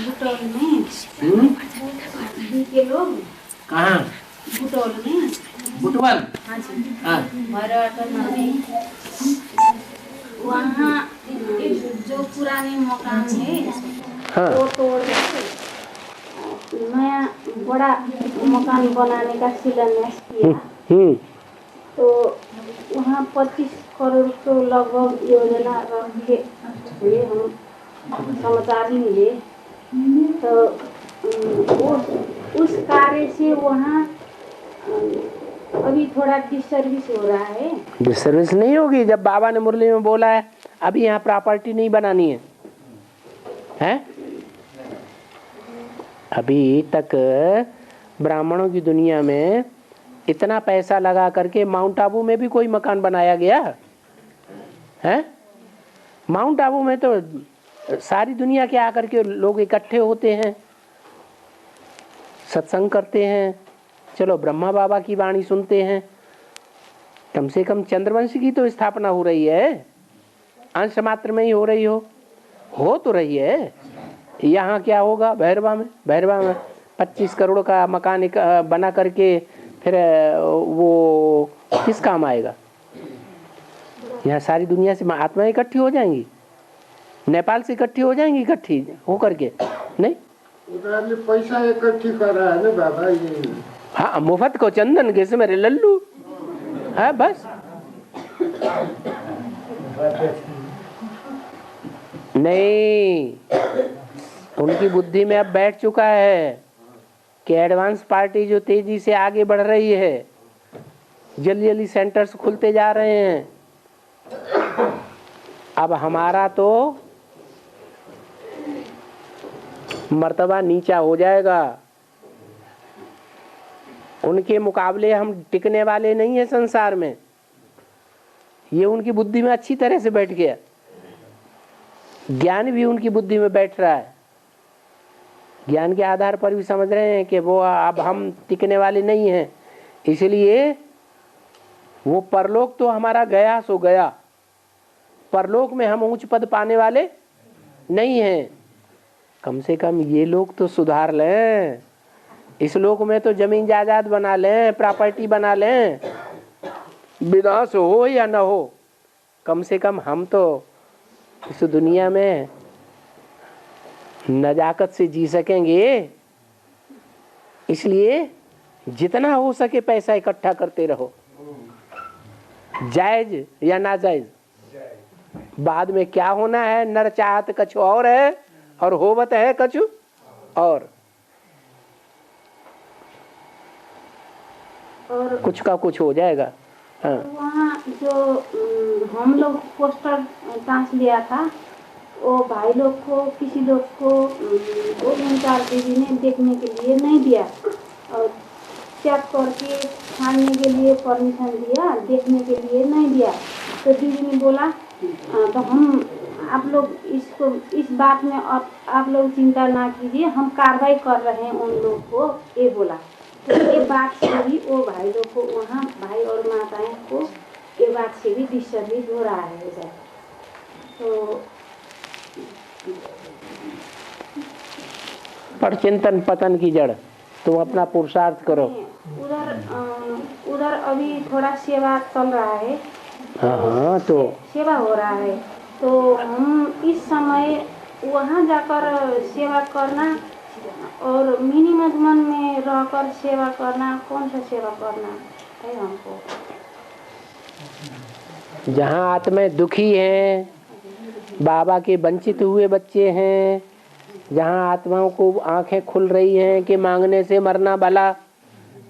बुटौल में के लोग कहाँ? बुटौल में बुटवल? हाँ जी हाँ। में वहाँ जो पुराने मकान है हाँ। वो तोड़ के नया बड़ा मकान बनाने का शिलान्यास किया। तो वहाँ 25 करोड़ तो लगभग योजना रखे हुए हम समाचार मिले। तो उस कार्य से वहाँ अभी थोड़ा डिस्टर्बिस हो रहा है। डिस्टर्बेंस नहीं होगी जब बाबा ने मुरली में बोला है अभी यहाँ प्रॉपर्टी नहीं बनानी है, हैं? अभी तक ब्राह्मणों की दुनिया में इतना पैसा लगा करके माउंट आबू में भी कोई मकान बनाया गया है? माउंट आबू में तो सारी दुनिया के आकर के लोग इकट्ठे होते हैं, सत्संग करते हैं, चलो ब्रह्मा बाबा की वाणी सुनते हैं। कम से कम चंद्रवंशी की तो स्थापना हो रही है, अंश मात्र में ही हो रही हो तो रही है। यहाँ क्या होगा? भैरवा में 25 करोड़ का मकान बना करके फिर वो किस काम आएगा? यहाँ सारी दुनिया से आत्माएं इकट्ठी हो जाएंगी, नेपाल से इकट्ठी हो जाएंगी, इकट्ठी हो करके नहीं पैसा इकट्ठी कर रहा है ना बाबा ये। हाँ, मुफ्त को चंदन कैसे मेरे लल्लू है बस। नहीं, उनकी बुद्धि में अब बैठ चुका है कि एडवांस पार्टी जो तेजी से आगे बढ़ रही है, जल्दी जल्दी सेंटर्स खुलते जा रहे हैं। अब हमारा तो मर्तबा नीचा हो जाएगा, उनके मुकाबले हम टिकने वाले नहीं है संसार में। ये उनकी बुद्धि में अच्छी तरह से बैठ गया, ज्ञान भी उनकी बुद्धि में बैठ रहा है। ज्ञान के आधार पर भी समझ रहे हैं कि वो अब हम टिकने वाले नहीं हैं, इसलिए वो परलोक तो हमारा गया सो गया, परलोक में हम उच्च पद पाने वाले नहीं हैं। कम से कम ये लोग तो सुधार लें, इस लोक में तो जमीन जायदाद बना लें, प्रॉपर्टी बना लें, विनाश हो या न हो, कम से कम हम तो इस दुनिया में नजाकत से जी सकेंगे। इसलिए जितना हो सके पैसा इकट्ठा करते रहो, जायज या नाजायज। बाद में क्या होना है, नर चाहत कछु और है और होवत है कछु और कुछ का कुछ हो जाएगा। हाँ। वहाँ जो हम लोग पोस्टर टांस लिया था, वो भाई लोग को किसी लोग को वो इंचार्ज दीदी ने देखने के लिए नहीं दिया और चेक करके छानने के लिए परमिशन दिया, देखने के लिए नहीं दिया। तो दीदी ने बोला तो हम आप लोग इसको इस बात में आप लोग चिंता ना कीजिए, हम कार्रवाई कर रहे हैं उन लोग को, ये बोला। तो ये बात से भी वो भाई लोग को वहाँ भाई और माताएं को ये बात से भी डिस्टर्बिस हो रहा है सर। तो पर चिंतन पतन की जड़, तुम अपना पुरुषार्थ करो। उधर अभी थोड़ा सेवा चल रहा है। हाँ, तो सेवा हो रहा है, तो हम इस समय वहाँ जाकर सेवा करना और मिनी मधुबन में रहकर सेवा करना, कौन सा सेवा करना है हमको? जहाँ आत्माएं दुखी हैं, बाबा के वंचित हुए बच्चे हैं, जहाँ आत्माओं को आंखें खुल रही हैं कि मांगने से मरना भला,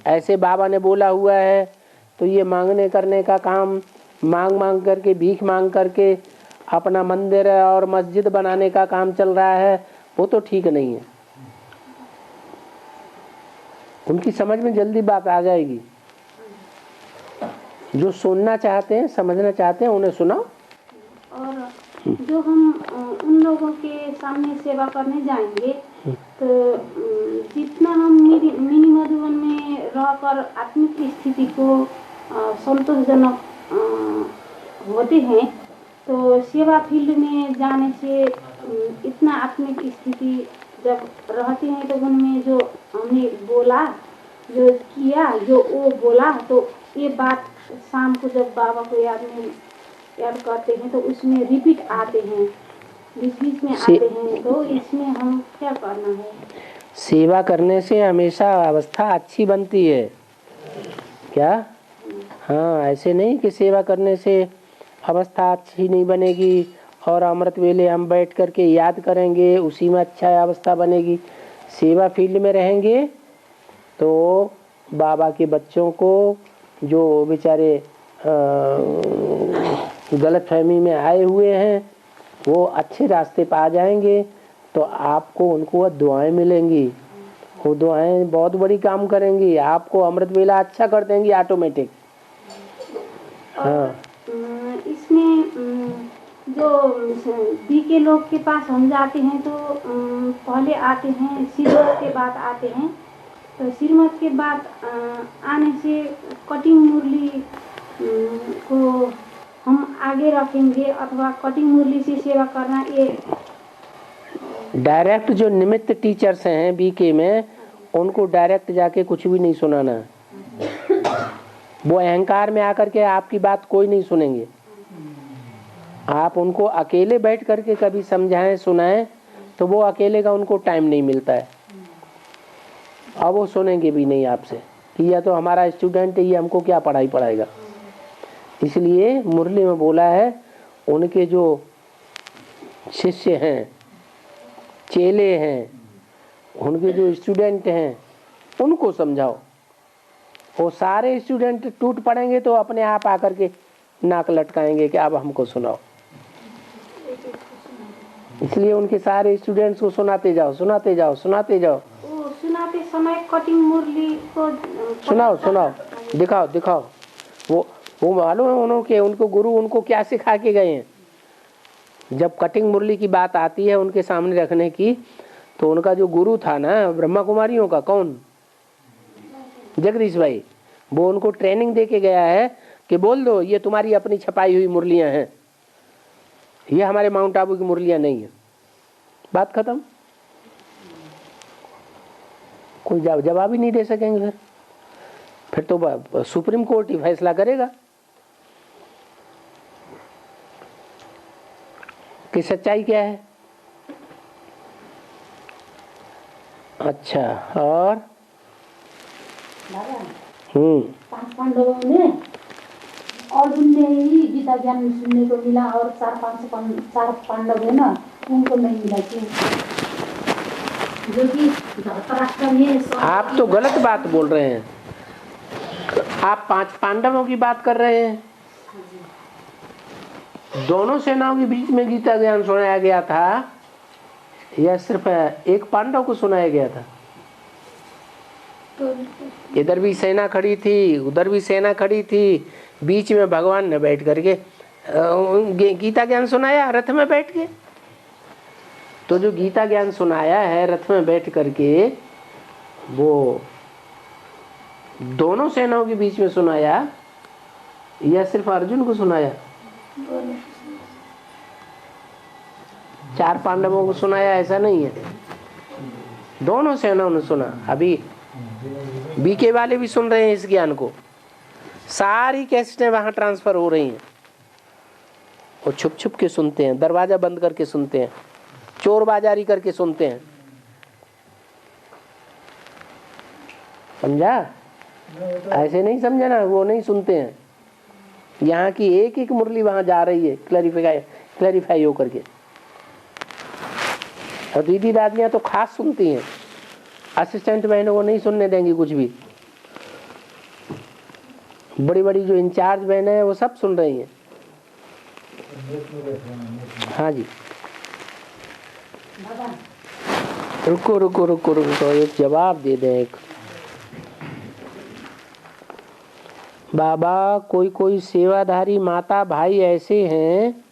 ऐसे बाबा ने बोला हुआ है। तो ये मांगने करने का काम, मांग करके, भीख मांग करके अपना मंदिर और मस्जिद बनाने का काम चल रहा है, वो तो ठीक नहीं है। उनकी समझ में जल्दी बात आ जाएगी। जो सुनना चाहते हैं, समझना चाहते हैं, उन्हें सुनाओ। और जो हम उन लोगों के सामने सेवा करने जाएंगे तो जितना हम मिनी मधुबन में रहकर आत्मिक स्थिति को संतोषजनक होते हैं, तो सेवा फील्ड में जाने से इतना आत्मिक स्थिति जब रहते हैं तो उनमें जो हमने बोला, जो किया, जो वो बोला, तो ये बात शाम को जब बाबा को याद करते हैं तो उसमें रिपीट आते हैं, बीच बीच में आते हैं। तो इसमें हम क्या करना है? सेवा करने से हमेशा अवस्था अच्छी बनती है क्या? हाँ, ऐसे नहीं कि सेवा करने से अवस्था अच्छी नहीं बनेगी और अमृत वेले हम बैठ करके याद करेंगे उसी में अच्छा अवस्था बनेगी। सेवा फील्ड में रहेंगे तो बाबा के बच्चों को जो बेचारे गलत फहमी में आए हुए हैं वो अच्छे रास्ते पर आ जाएंगे, तो आपको उनको दुआएं मिलेंगी। वो दुआएं बहुत बड़ी काम करेंगी, आपको अमृत वेला अच्छा कर देंगी ऑटोमेटिक। हाँ, इसमें जो बीके लोग के पास हम जाते हैं तो पहले आते हैं, श्रीमत के बाद आते हैं। तो श्रीमत के बाद आने से कटिंग मुरली को हम आगे रखेंगे अथवा कटिंग मुरली से सेवा करना, ये डायरेक्ट जो निमित्त टीचर्स हैं बीके में उनको डायरेक्ट जाके कुछ भी नहीं सुनाना। वो अहंकार में आकर के आपकी बात कोई नहीं सुनेंगे। आप उनको अकेले बैठ करके कभी समझाएं सुनाएं तो वो अकेले का उनको टाइम नहीं मिलता है, अब वो सुनेंगे भी नहीं आपसे कि यह तो हमारा स्टूडेंट है, ये हमको क्या पढ़ाई पढ़ाएगा। इसलिए मुरली में बोला है उनके जो शिष्य हैं, चेले हैं, उनके जो स्टूडेंट हैं उनको समझाओ। वो सारे स्टूडेंट टूट पड़ेंगे तो अपने आप आकर के नाक लटकाएंगे कि अब हमको सुनाओ। इसलिए उनके सारे स्टूडेंट्स को सुनाते जाओ, सुनाते जाओ, सुनाते जाओ। सुनाते समय कटिंग मुरली को सुनाओ, दिखाओ। वो मालूम है उन्होंने उनको गुरु उनको क्या सिखा के गए हैं। जब कटिंग मुरली की बात आती है उनके सामने रखने की, तो उनका जो गुरु था ना ब्रह्मा कुमारियों का, कौन? जगदीश भाई। वो उनको ट्रेनिंग दे के गया है कि बोल दो ये तुम्हारी अपनी छपाई हुई मुरलियां हैं, ये हमारे माउंट आबू की मुरलियां नहीं है। बात खत्म। कोई जवाब ही नहीं दे सकेंगे। फिर तो सुप्रीम कोर्ट ही फैसला करेगा कि सच्चाई क्या है। अच्छा, और 5 पांडवों में अर्जुन ने ही गीता ज्ञान सुनने को मिला और 4 पांडव है ना उनको नहीं मिला। क्यों? जो कि धृतराष्ट्र है। आप तो गलत बात बोल रहे हैं। आप 5 पांडवों की बात कर रहे हैं। दोनों सेनाओं के बीच में गीता ज्ञान सुनाया गया था या सिर्फ एक पांडव को सुनाया गया था? इधर भी सेना खड़ी थी, उधर भी सेना खड़ी थी, बीच में भगवान ने बैठ करके गीता ज्ञान सुनाया रथ में बैठ के। तो जो गीता ज्ञान सुनाया है रथ में बैठ करके, वो दोनों सेनाओं के बीच में सुनाया या सिर्फ अर्जुन को सुनाया? 4 पांडवों को सुनाया ऐसा नहीं है, दोनों सेनाओं ने सुना। अभी बीके वाले भी सुन रहे हैं इस ज्ञान को। सारी कैसेटें वहां ट्रांसफर हो रही हैं। वो छुप छुप के सुनते हैं, दरवाजा बंद करके सुनते हैं, चोर बाजारी करके सुनते हैं। समझा? ऐसे नहीं समझना, वो नहीं सुनते हैं। यहाँ की एक एक मुरली वहां जा रही है क्लैरिफाई होकर के। और दीदी दादियां तो खास सुनती हैं, असिस्टेंट बहनों को नहीं सुनने देंगी कुछ भी। बड़ी बड़ी जो इंचार्ज बहनें हैं वो सब सुन रही हैं। हाँ जी, रुको, एक जवाब दे दें। एक बाबा, कोई सेवाधारी माता भाई ऐसे हैं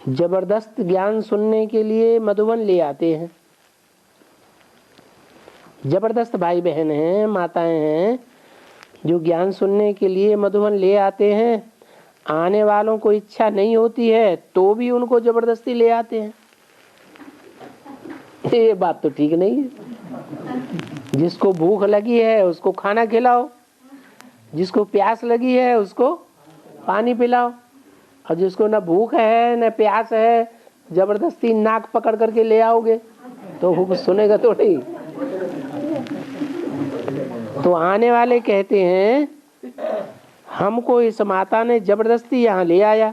जबरदस्त ज्ञान सुनने के लिए मधुबन ले आते हैं। जबरदस्त भाई बहन हैं, माताएं हैं जो ज्ञान सुनने के लिए मधुबन ले आते हैं, आने वालों को इच्छा नहीं होती है तो भी उनको जबरदस्ती ले आते हैं। ये बात तो ठीक नहीं है। जिसको भूख लगी है उसको खाना खिलाओ, जिसको प्यास लगी है उसको पानी पिलाओ, और जिसको न भूख है न प्यास है जबरदस्ती नाक पकड़ करके ले आओगे तो वो सुनेगा तो नहीं। तो आने वाले कहते हैं हमको इस माता ने जबरदस्ती यहाँ ले आया।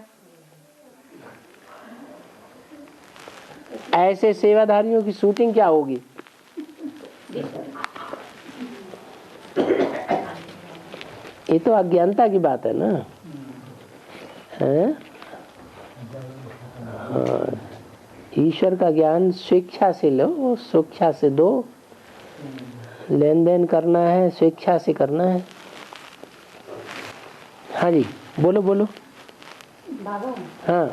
ऐसे सेवाधारियों की शूटिंग क्या होगी? ये तो अज्ञानता की बात है ना। ईश्वर का ज्ञान स्वेच्छा से लो, स्वेच्छा से दो। लेन देन करना है स्वेच्छा से करना है। हाँ जी, बोलो बोलो। बाबा, हाँ,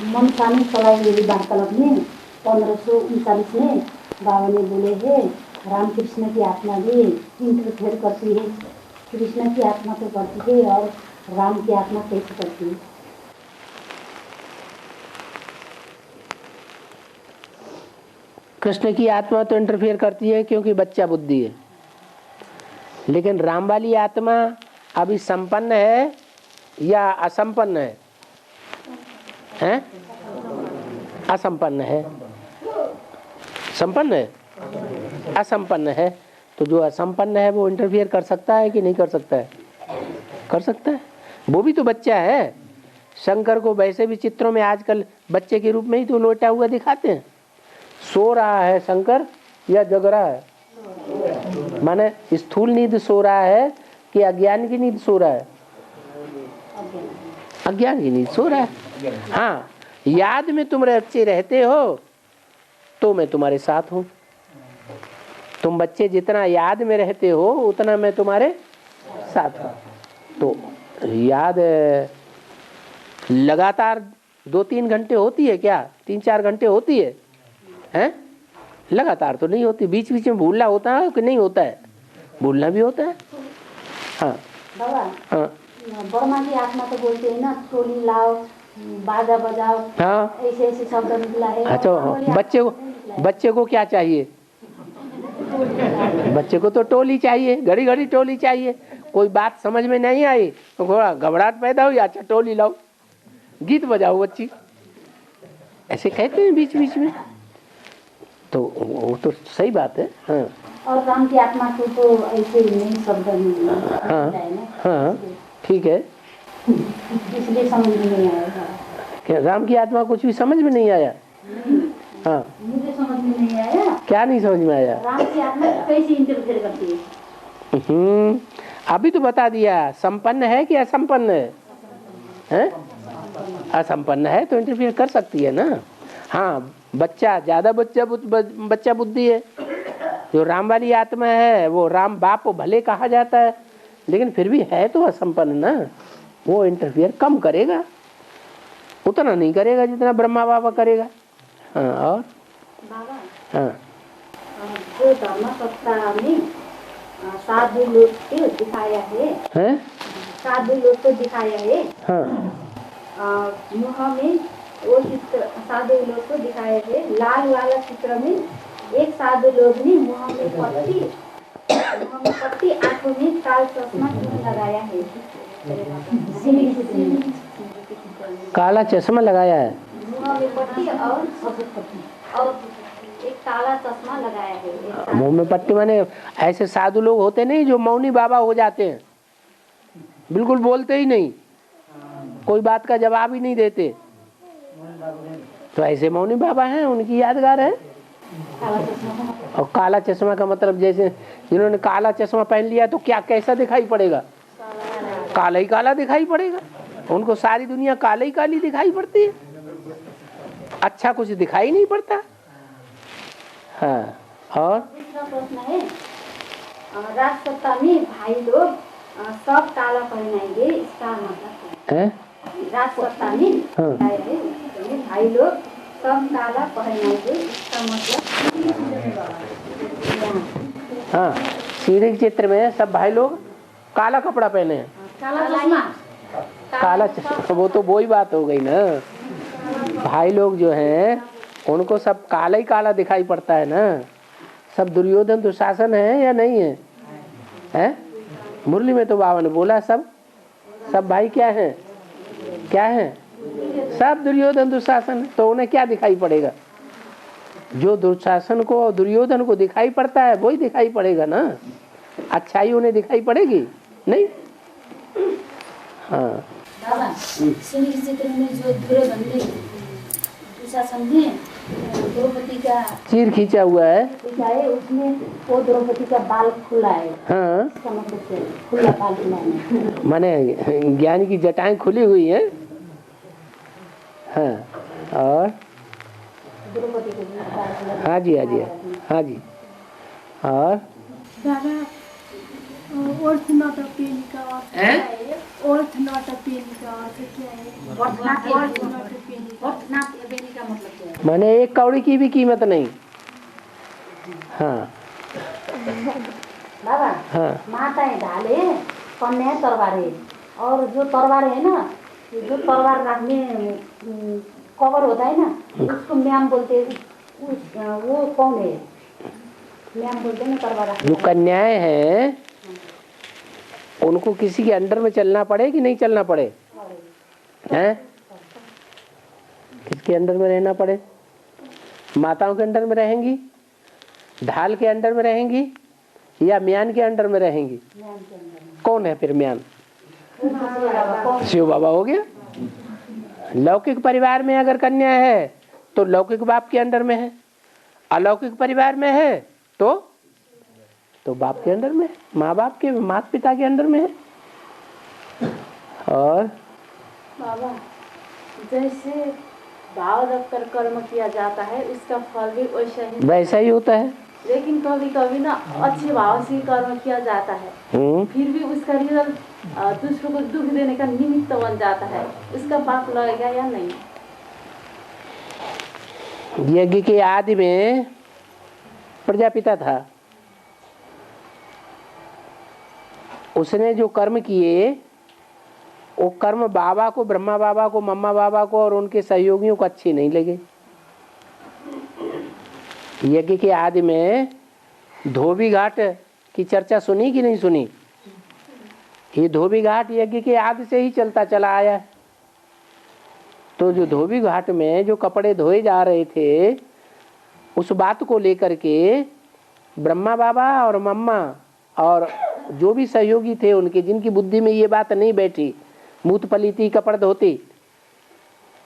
मन सानी चलाई मेरी वार्तालाप में 1539 में बाबा ने बोले है राम कृष्ण की आत्मा भी इंटरफेयर करती है। कृष्ण की आत्मा तो करती है और राम की आत्मा कैसे करती है? कृष्ण की आत्मा तो इंटरफेयर करती है क्योंकि बच्चा बुद्धि है, लेकिन राम वाली आत्मा अभी संपन्न है या असंपन्न है? हैं? असंपन्न है। संपन्न है? असंपन्न है। तो जो असंपन्न है वो इंटरफेयर कर सकता है कि नहीं कर सकता है? कर सकता है। वो भी तो बच्चा है। शंकर को वैसे भी चित्रों में आजकल बच्चे के रूप में ही तो लोटा हुआ दिखाते हैं। सो रहा है शंकर या जग रहा है? माने स्थूल नींद सो रहा है कि अज्ञान की नींद सो रहा है? अज्ञान की नींद सो रहा है। हाँ, याद में तुम बच्चे रहते हो तो मैं तुम्हारे साथ हूँ। तुम बच्चे जितना याद में रहते हो उतना मैं तुम्हारे साथ हूँ। तो याद लगातार 2-3 घंटे होती है क्या? 3-4 घंटे होती है? हैं? लगातार तो नहीं होती। बीच बीच में भूलना होता है कि नहीं होता है? भूलना भी होता है। हाँ बाबा, हाँ बर्मा की आत्मा तो बोलते हैं ना, टोली लाओ, बाजा बजाओ, हाँ। ऐसे ऐसे शब्द निकला है। अच्छा, बच्चे को क्या चाहिए? बच्चे को तो टोली चाहिए, घड़ी घड़ी टोली चाहिए। कोई बात समझ में नहीं आई तो घबराहट पैदा हुई, अच्छा टोली लाओ, गीत बजाओ बच्ची, ऐसे कहते हैं बीच बीच में। तो वो तो सही बात है। हाँ, और राम की आत्मा को तो ऐसे नहीं शब्द हाँ हाँ, ठीक है। इसलिए समझ में नहीं आया। क्या राम की आत्मा कुछ भी समझ में नहीं आया? हाँ, मुझे समझ में नहीं आया। क्या नहीं समझ में आया? राम की आत्मा कैसे इंटरफेयर करती है? अभी तो बता दिया, संपन्न है कि असंपन्न है? हैं? असंपन्न है तो इंटरफेयर कर सकती है ना। हाँ, बच्चा ज्यादा बच्चा बुद्धि है। जो राम वाली आत्मा है वो राम बाप भले कहा जाता है, लेकिन फिर भी है तो असंपन्न ना। वो इंटरफेयर कम करेगा, उतना नहीं करेगा जितना ब्रह्मा बाबा करेगा। हाँ, और बाबा, हाँ, जो धर्म सत्ता में साधु लोग को दिखाया है, साधु लोग को दिखाया है। हाँ, मुँह में वो चित्र साधु लोग को दिखाया है। लाल वाला चित्र में एक साधु लोग ने मुँह में पट्टी, आंखों में काल चश्मा लगाया है। काला चश्मा लगाया है, मुँह में पट्टी और एक काला चश्मा लगाया है। मुंह में पट्टी माने ऐसे साधु लोग होते नहीं जो मौनी बाबा हो जाते हैं, बिल्कुल बोलते ही नहीं, कोई बात का जवाब ही नहीं देते। तो ऐसे मौनी बाबा हैं, उनकी यादगार है। और काला चश्मा का मतलब जैसे जिन्होंने काला चश्मा पहन लिया तो क्या कैसा दिखाई पड़ेगा? काला ही काला दिखाई पड़ेगा। उनको सारी दुनिया काला ही काली दिखाई पड़ती है, अच्छा कुछ दिखाई नहीं पड़ता। हाँ, और दूसरा प्रश्न है, राजसत्ता में भाई लोग सब काला पहनाएंगे, इसका मतलब है? राजसत्ता में हाँ। भाई लोग सब काला पहनाएंगे, इसका मतलब? हाँ, सीढ़ी के चित्र में सब भाई लोग काला कपड़ा पहने हैं, काला चश्मा, काला वो तो वही बात हो गई ना। भाई लोग जो हैं उनको सब काला ही काला दिखाई पड़ता है ना। सब दुर्योधन दुशासन है या नहीं है? हैं? मुरली में तो बाबा ने बोला सब भाई क्या है, क्या है? सब दुर्योधन दुशासन। तो उन्हें क्या दिखाई पड़ेगा? जो दुशासन को दुर्योधन को दिखाई पड़ता है वही दिखाई पड़ेगा ना। अच्छाई उन्हें दिखाई पड़ेगी नहीं। हाँ बाबा श्री चित्र में जो दुर्योधन ने दुशासन ने द्रौपदी का चीर खींचा हुआ है, क्या है उसमें वो द्रौपदी का बाल खुला है। हाँ इसका मतलब क्या है? खुला बाल खुला है माने ज्ञान की जटाएं खुली हुई हैं। हाँ और द्रौपदी के बाल खुला। हाँ जी, हाँ जी, हाँ जी। और दादा अर्थ नॉट अ पेन का अर्थ क्या है? अर्थ नॉट अ पेन का अर्थ क्या है? वर्तनाथ अर्थ नॉट अ पेन वर्तनाथ बेनी का मतलब क्या है? माने एक कौड़ी की भी कीमत नहीं। हाँ बाबा हाँ माता है ढाल है, कन्या है तरवार है, और जो तरवार है ना, जो तरवार रखने कवर होता है ना, उसको मैम बोलते हैं। वो कौन है? मैम बोलते हैं ना तरवार जो रखने। कन्याएं हैं उनको किसी के अंडर में चलना पड़े कि नहीं चलना पड़े? हैं? किसके अंडर में रहना पड़े? माताओं के अंडर में रहेंगी, ढाल के अंडर में रहेंगी या म्यान के अंडर में रहेंगी? कौन है फिर म्यान? शिव बाबा हो गया। लौकिक परिवार में अगर कन्या है तो लौकिक बाप के अंडर में है, अलौकिक परिवार में है तो बाप के अंडर में, माँ बाप के, माता पिता के अंडर में है। और बाबा जैसे भाव रखकर कर्म किया जाता है उसका फल भी वैसा ही होता है। लेकिन कभी कभी ना अच्छे भाव से कर्म किया जाता है, फिर भी उसका रिजल्ट दूसरों को दुख देने का निमित्त बन जाता है, उसका पाप लगेगा या नहीं? यज्ञ के आदि में प्रजापिता था, उसने जो कर्म किए वो कर्म बाबा को, ब्रह्मा बाबा को, मम्मा बाबा को और उनके सहयोगियों को अच्छे नहीं लगे। यज्ञ के आदि में धोबी घाट की चर्चा सुनी कि नहीं सुनी? ये धोबी घाट यज्ञ के आदि से ही चलता चला आया है। तो जो धोबी घाट में जो कपड़े धोए जा रहे थे उस बात को लेकर के ब्रह्मा बाबा और मम्मा और जो भी सहयोगी थे उनके, जिनकी बुद्धि में ये बात नहीं बैठी, मूत पलीती कपड़ धोती,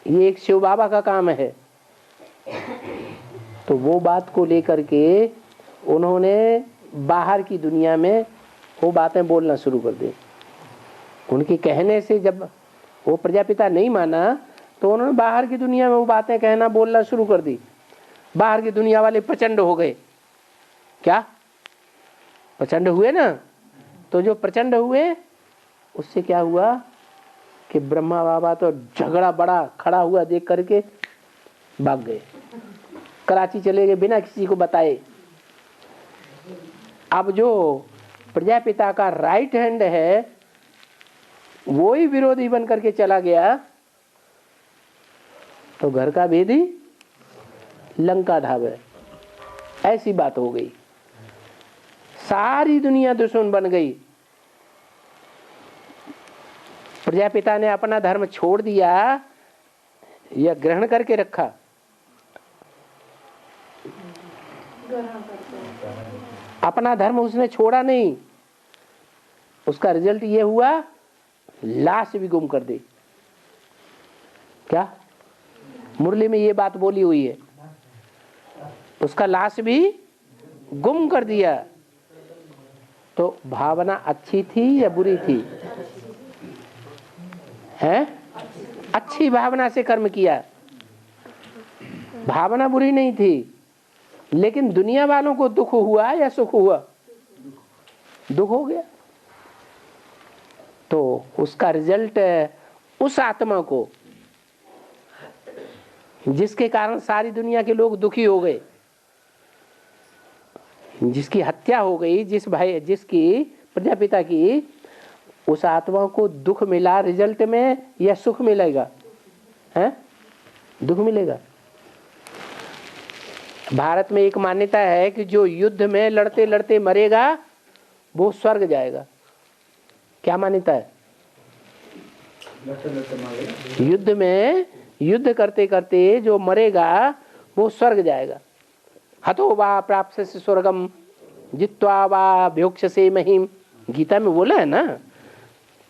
ये एक शिव बाबा का काम है। तो वो बात को लेकर के उन्होंने बाहर की दुनिया में वो बातें बोलना शुरू कर दी। उनके कहने से जब वो प्रजापिता नहीं माना तो उन्होंने बाहर की दुनिया में वो बातें कहना बोलना शुरू कर दी। बाहर की दुनिया वाले प्रचंड हो गए। क्या प्रचंड हुए ना? तो जो प्रचंड हुए उससे क्या हुआ कि ब्रह्मा बाबा तो झगड़ा बड़ा खड़ा हुआ देख करके भाग गए, कराची चले गए बिना किसी को बताए। अब जो प्रजापिता का राइट हैंड है वो ही विरोधी बन करके चला गया तो घर का भेदी लंका ढाबे, ऐसी बात हो गई। सारी दुनिया दुश्मन बन गई। प्रजापिता ने अपना धर्म छोड़ दिया या ग्रहण करके रखा? अपना धर्म उसने छोड़ा नहीं। उसका रिजल्ट ये हुआ लाश भी गुम कर दी। क्या मुरली में ये बात बोली हुई है? उसका लाश भी गुम कर दिया। तो भावना अच्छी थी या बुरी थी? हैं? अच्छी भावना से कर्म किया, भावना बुरी नहीं थी। लेकिन दुनिया वालों को दुख हुआ या सुख हुआ? दुख हो गया। तो उसका रिजल्ट उस आत्मा को जिसके कारण सारी दुनिया के लोग दुखी हो गए, जिसकी हत्या हो गई, जिसकी प्रजापिता की उस आत्मा को दुख मिला रिजल्ट में या सुख मिलेगा? हैं? दुख मिलेगा। भारत में एक मान्यता है कि जो युद्ध में लड़ते लड़ते मरेगा वो स्वर्ग जाएगा। क्या मान्यता है? युद्ध में युद्ध करते करते जो मरेगा वो स्वर्ग जाएगा। हतो वा प्राप्स्यसि स्वर्गम जित्वा वा भोक्ष्यसे महीम, गीता में बोला है ना।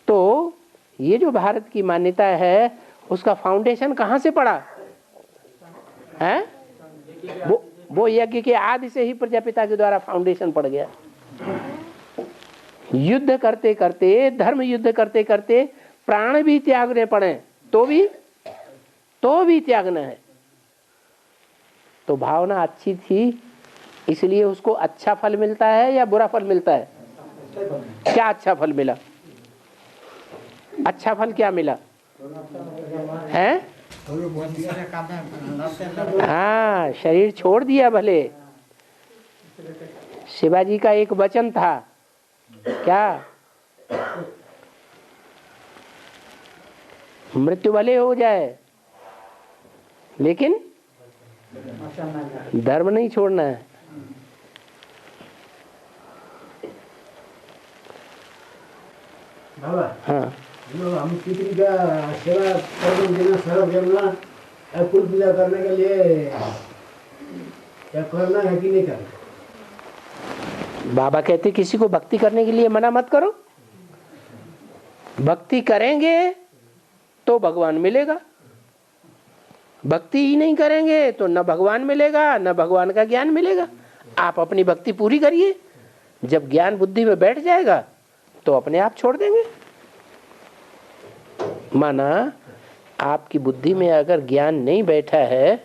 तो ये जो भारत की मान्यता है उसका फाउंडेशन कहाँ से पड़ा है? वो यज्ञ के आदि से ही प्रजापिता के द्वारा फाउंडेशन पड़ गया। युद्ध करते करते, धर्म युद्ध करते करते प्राण भी त्यागने पड़े तो भी त्यागना है। तो भावना अच्छी थी इसलिए उसको अच्छा फल मिलता है या बुरा फल मिलता है? क्या अच्छा फल मिला? अच्छा फल क्या मिला है? हाँ, शरीर छोड़ दिया भले। शिवाजी का एक वचन था, क्या? मृत्यु भले हो जाए लेकिन धर्म नहीं छोड़ना है। बाबा, हाँ, हम पितृ का सेवा करना, सर्व करना, कुल पूजा करने के लिए क्या करना है कि नहीं करना? बाबा कहते किसी को भक्ति करने के लिए मना मत करो। भक्ति करेंगे तो भगवान मिलेगा, भक्ति ही नहीं करेंगे तो न भगवान मिलेगा न भगवान का ज्ञान मिलेगा। आप अपनी भक्ति पूरी करिए, जब ज्ञान बुद्धि में बैठ जाएगा तो अपने आप छोड़ देंगे। माना आपकी बुद्धि में अगर ज्ञान नहीं बैठा है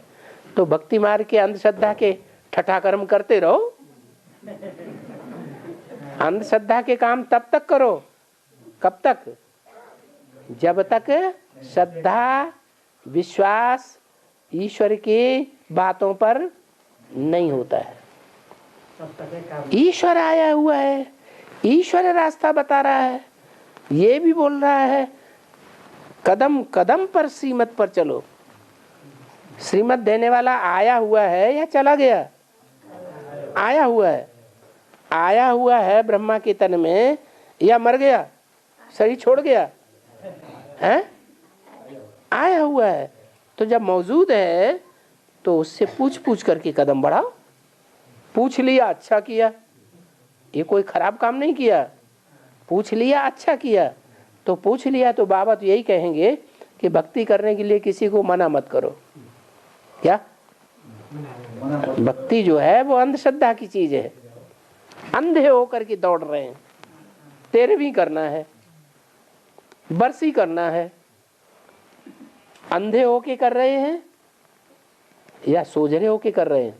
तो भक्ति मार्ग के अंधश्रद्धा के ठठा कर्म करते रहो। अंधश्रद्धा के काम तब तक करो, कब तक? जब तक श्रद्धा विश्वास ईश्वर की बातों पर नहीं होता है। ईश्वर आया हुआ है, ईश्वर रास्ता बता रहा है, ये भी बोल रहा है कदम कदम पर श्रीमत पर चलो। श्रीमत देने वाला आया हुआ है या चला गया? आया हुआ है। आया हुआ है ब्रह्मा के तन में या मर गया, शरीर छोड़ गया है? आया हुआ है। तो जब मौजूद है तो उससे पूछ पूछ करके कदम बढ़ाओ। पूछ लिया, अच्छा किया, ये कोई खराब काम नहीं किया। पूछ लिया, अच्छा किया। तो पूछ लिया तो बाबा तो यही कहेंगे कि भक्ति करने के लिए किसी को मना मत करो। क्या? भक्ति जो है वो अंधश्रद्धा की चीज है। अंधे होकर के दौड़ रहे हैं। तेरहवीं करना है, बरसी करना है। अंधे होके कर रहे हैं या सोझरे होके कर रहे हैं?